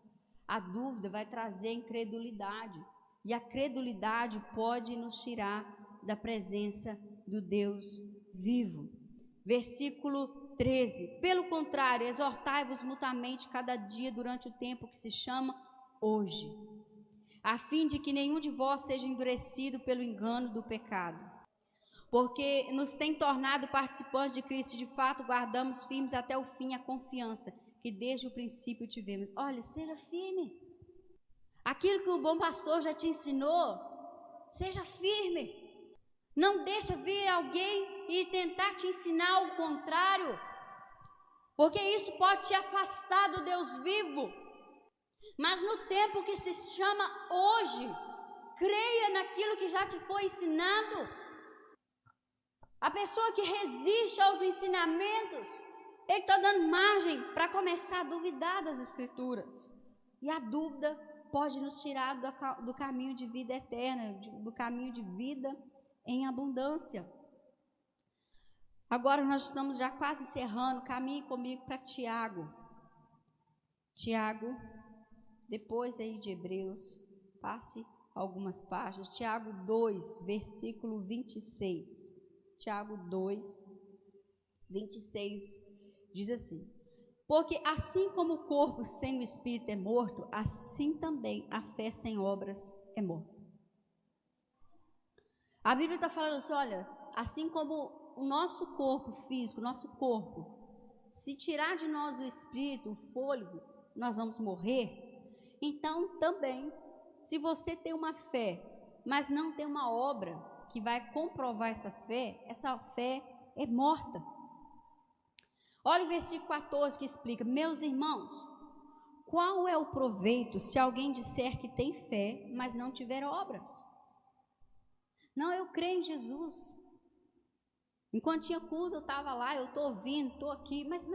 A dúvida vai trazer incredulidade. E a credulidade pode nos tirar da presença do Deus vivo. Versículo 13. Pelo contrário, exortai-vos mutuamente cada dia durante o tempo que se chama hoje, a fim de que nenhum de vós seja endurecido pelo engano do pecado. Porque nos tem tornado participantes de Cristo, de fato guardamos firmes até o fim a confiança que desde o princípio tivemos. Olha, seja firme. Aquilo que o bom pastor já te ensinou, seja firme. Não deixa vir alguém e tentar te ensinar o contrário, porque isso pode te afastar do Deus vivo. Mas no tempo que se chama hoje, creia naquilo que já te foi ensinado. A pessoa que resiste aos ensinamentos, ele está dando margem para começar a duvidar das Escrituras. E a dúvida pode nos tirar do caminho de vida eterna, do caminho de vida em abundância. Agora nós estamos já quase encerrando. Caminhe comigo para Tiago. Tiago, depois aí de Hebreus, passe algumas páginas. Tiago 2, versículo 26. Tiago 2, 26, diz assim: porque assim como o corpo sem o espírito é morto, assim também a fé sem obras é morta. A Bíblia está falando assim, olha, assim como o nosso corpo físico, o nosso corpo, se tirar de nós o espírito, o fôlego, nós vamos morrer. Então também, se você tem uma fé, mas não tem uma obra que vai comprovar essa fé é morta. Olha o versículo 14 que explica: meus irmãos, qual é o proveito se alguém disser que tem fé, mas não tiver obras? Não, eu creio em Jesus. Enquanto tinha culto, eu estava lá, eu estou ouvindo, estou aqui, mas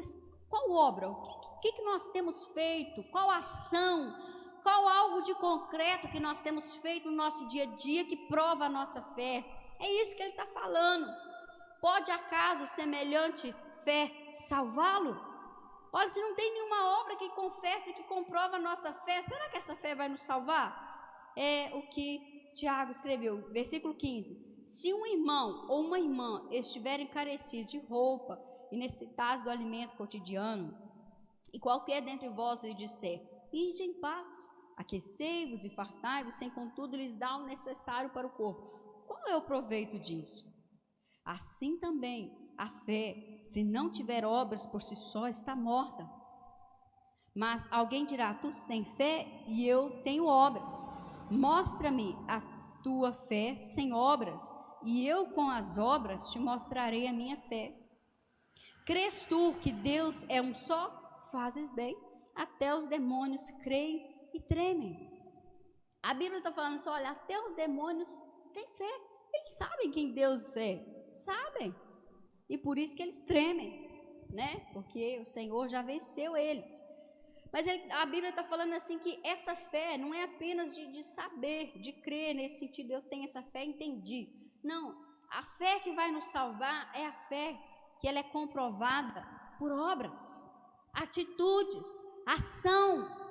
qual obra? O que nós temos feito? Qual ação? Qual algo de concreto que nós temos feito no nosso dia a dia que prova a nossa fé? É isso que ele está falando. Pode acaso semelhante fé salvá-lo? Olha, se não tem nenhuma obra que confesse, que comprova a nossa fé, será que essa fé vai nos salvar? É o que Tiago escreveu, versículo 15: Se um irmão ou uma irmã estiverem carecidos de roupa e necessitados do alimento cotidiano, e qualquer dentre vós lhe disser, ide em paz, aquecei-vos e fartai-vos, sem contudo lhes dar o necessário para o corpo, qual é o proveito disso? Assim também a fé, se não tiver obras por si só, está morta. Mas alguém dirá, tu tens fé e eu tenho obras. Mostra-me a tua fé sem obras, e eu com as obras te mostrarei a minha fé. Crês tu que Deus é um só? Fazes bem. Até os demônios creem e tremem. A Bíblia está falando só, olha, até os demônios têm fé. Eles sabem quem Deus é, sabem. E por isso que eles tremem, né? Porque o Senhor já venceu eles. Mas a Bíblia está falando assim que essa fé não é apenas de saber, de crer nesse sentido, eu tenho essa fé, entendi. Não, a fé que vai nos salvar é a fé que ela é comprovada por obras, atitudes, ação.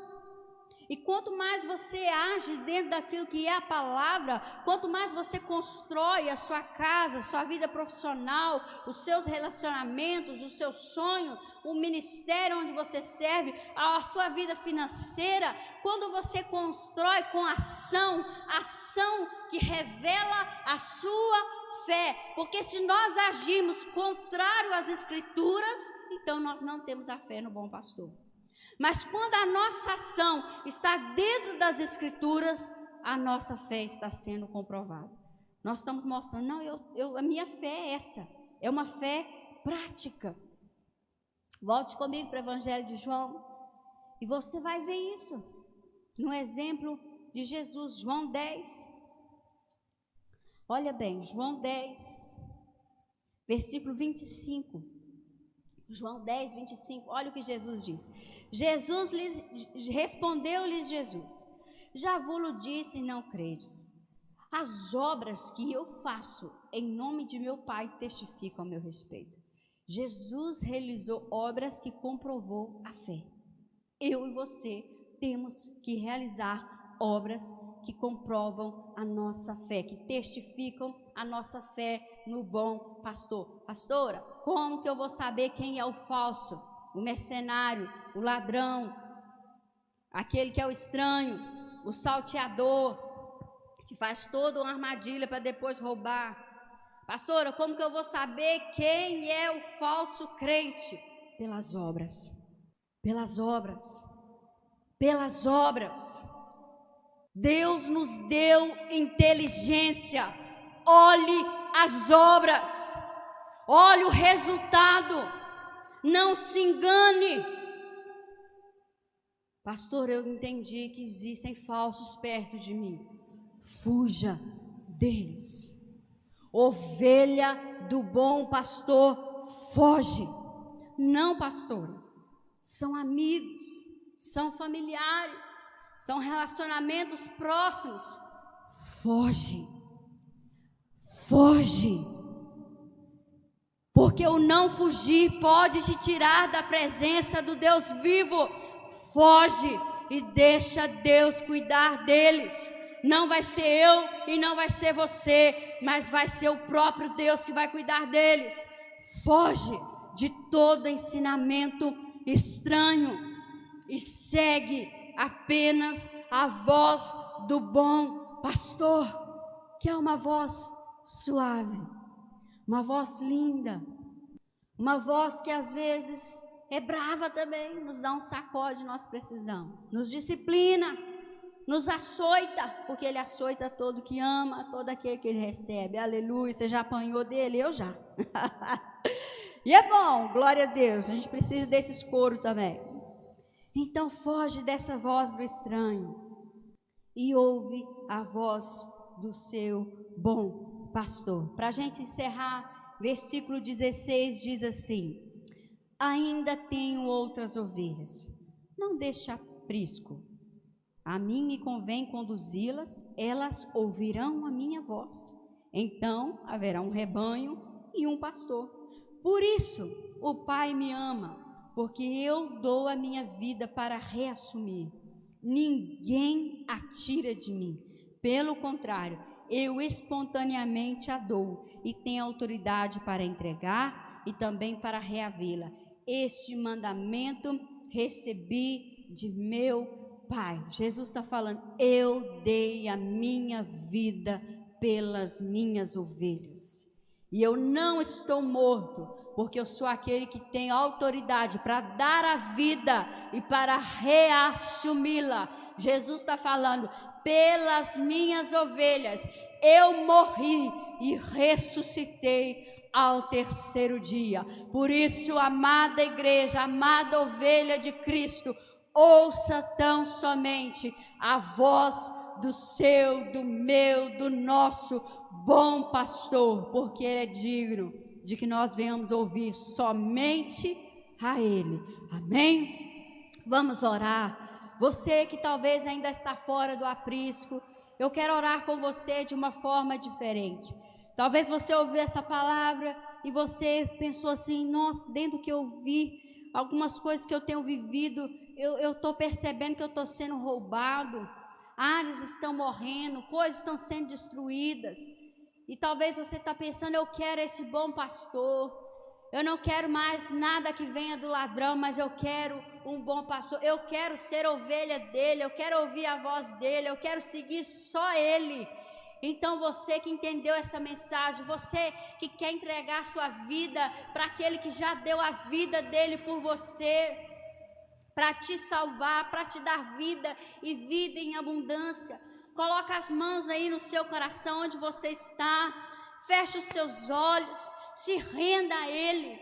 E quanto mais você age dentro daquilo que é a palavra, quanto mais você constrói a sua casa, a sua vida profissional, os seus relacionamentos, o seu sonho, o ministério onde você serve, a sua vida financeira, quando você constrói com ação que revela a sua fé, porque se nós agirmos contrário às Escrituras, então nós não temos a fé no bom pastor. Mas quando a nossa ação está dentro das Escrituras, a nossa fé está sendo comprovada. Nós estamos mostrando, não, a minha fé é essa, é uma fé prática. Volte comigo para o Evangelho de João e você vai ver isso no exemplo de Jesus, João 10. Olha bem, João 10, versículo 25. João 10, 25, olha o que Jesus diz. Respondeu-lhes Jesus, já vos disse e não credes. As obras que eu faço em nome de meu Pai testificam a meu respeito. Jesus realizou obras que comprovou a fé. Eu e você temos que realizar obras que comprovam a nossa fé, que testificam a nossa fé no bom pastor. Pastora, como que eu vou saber quem é o falso, o mercenário, o ladrão, aquele que é o estranho, o salteador, que faz toda uma armadilha para depois roubar? Pastora, como que eu vou saber quem é o falso crente? Pelas obras, pelas obras, pelas obras. Deus nos deu inteligência. Olhe as obras, olhe o resultado, não se engane. Pastor, eu entendi que existem falsos perto de mim. Fuja deles. Ovelha do bom pastor, foge. Não, pastor, são amigos, são familiares, são relacionamentos próximos. Foge. Foge, porque o não fugir pode te tirar da presença do Deus vivo. Foge e deixa Deus cuidar deles. Não vai ser eu e não vai ser você, mas vai ser o próprio Deus que vai cuidar deles. Foge de todo ensinamento estranho e segue apenas a voz do bom pastor, que é uma voz suave, uma voz linda, uma voz que às vezes é brava também, nos dá um sacode, nós precisamos, nos disciplina, nos açoita, porque Ele açoita todo que ama, todo aquele que Ele recebe. Aleluia. Você já apanhou dele? Eu já. E é bom, glória a Deus, a gente precisa desses coros também. Então foge dessa voz do estranho e ouve a voz do seu bom pastor. Para a gente encerrar, versículo 16 diz assim: ainda tenho outras ovelhas, não deixe aprisco. A mim me convém conduzi-las, elas ouvirão a minha voz. Então haverá um rebanho e um pastor. Por isso o Pai me ama, porque eu dou a minha vida para reassumir. Ninguém a tira de mim. Pelo contrário, eu espontaneamente a dou, e tenho autoridade para entregar e também para reavê-la. Este mandamento recebi de meu Pai. Jesus está falando, eu dei a minha vida pelas minhas ovelhas. E eu não estou morto, porque eu sou aquele que tem autoridade para dar a vida e para reassumi-la. Jesus está falando, pelas minhas ovelhas, eu morri e ressuscitei ao terceiro dia. Por isso, amada igreja, amada ovelha de Cristo, ouça tão somente a voz do seu, do meu, do nosso bom pastor, porque ele é digno de que nós venhamos ouvir somente a ele. Amém? Vamos orar. Você que talvez ainda está fora do aprisco, eu quero orar com você de uma forma diferente. Talvez você ouviu essa palavra e você pensou assim, nossa, dentro do que eu vi, algumas coisas que eu tenho vivido, eu estou percebendo que eu estou sendo roubado, áreas estão morrendo, coisas estão sendo destruídas. E talvez você está pensando, eu quero esse bom pastor, eu não quero mais nada que venha do ladrão, mas eu quero um bom pastor, eu quero ser ovelha dele, eu quero ouvir a voz dele, eu quero seguir só ele. Então você que entendeu essa mensagem, você que quer entregar sua vida para aquele que já deu a vida dele por você, para te salvar, para te dar vida e vida em abundância, coloca as mãos aí no seu coração onde você está, feche os seus olhos, se renda a ele,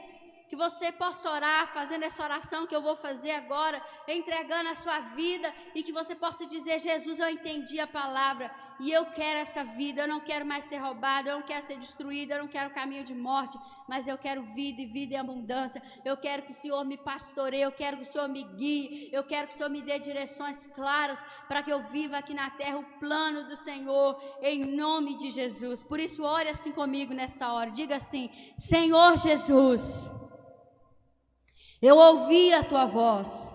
que você possa orar, fazendo essa oração que eu vou fazer agora, entregando a sua vida, e que você possa dizer, Jesus, eu entendi a palavra, e eu quero essa vida, eu não quero mais ser roubado, eu não quero ser destruído, eu não quero caminho de morte, mas eu quero vida e vida em abundância. Eu quero que o Senhor me pastoreie, eu quero que o Senhor me guie, eu quero que o Senhor me dê direções claras para que eu viva aqui na terra o plano do Senhor, em nome de Jesus. Por isso, ore assim comigo nessa hora, diga assim, Senhor Jesus, eu ouvi a tua voz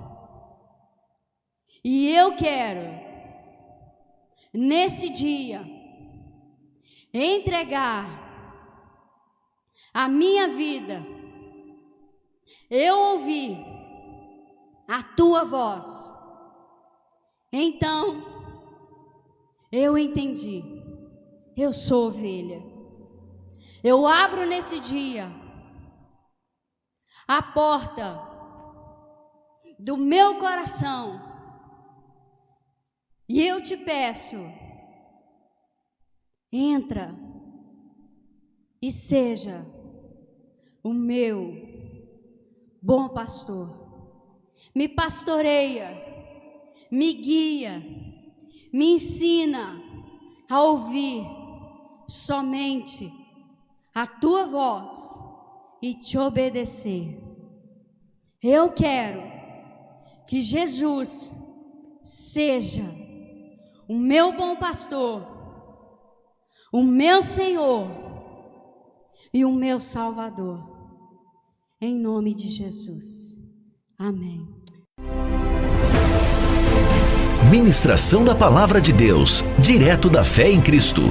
e eu quero nesse dia entregar a minha vida. Eu ouvi a tua voz, então eu entendi, eu sou ovelha. Eu abro nesse dia a porta do meu coração e eu te peço, entra e seja o meu bom pastor. Me pastoreia, me guia, me ensina a ouvir somente a tua voz e te obedecer. Eu quero que Jesus seja o meu bom pastor, o meu Senhor e o meu Salvador, em nome de Jesus, amém. Ministração da Palavra de Deus, direto da Fé em Cristo.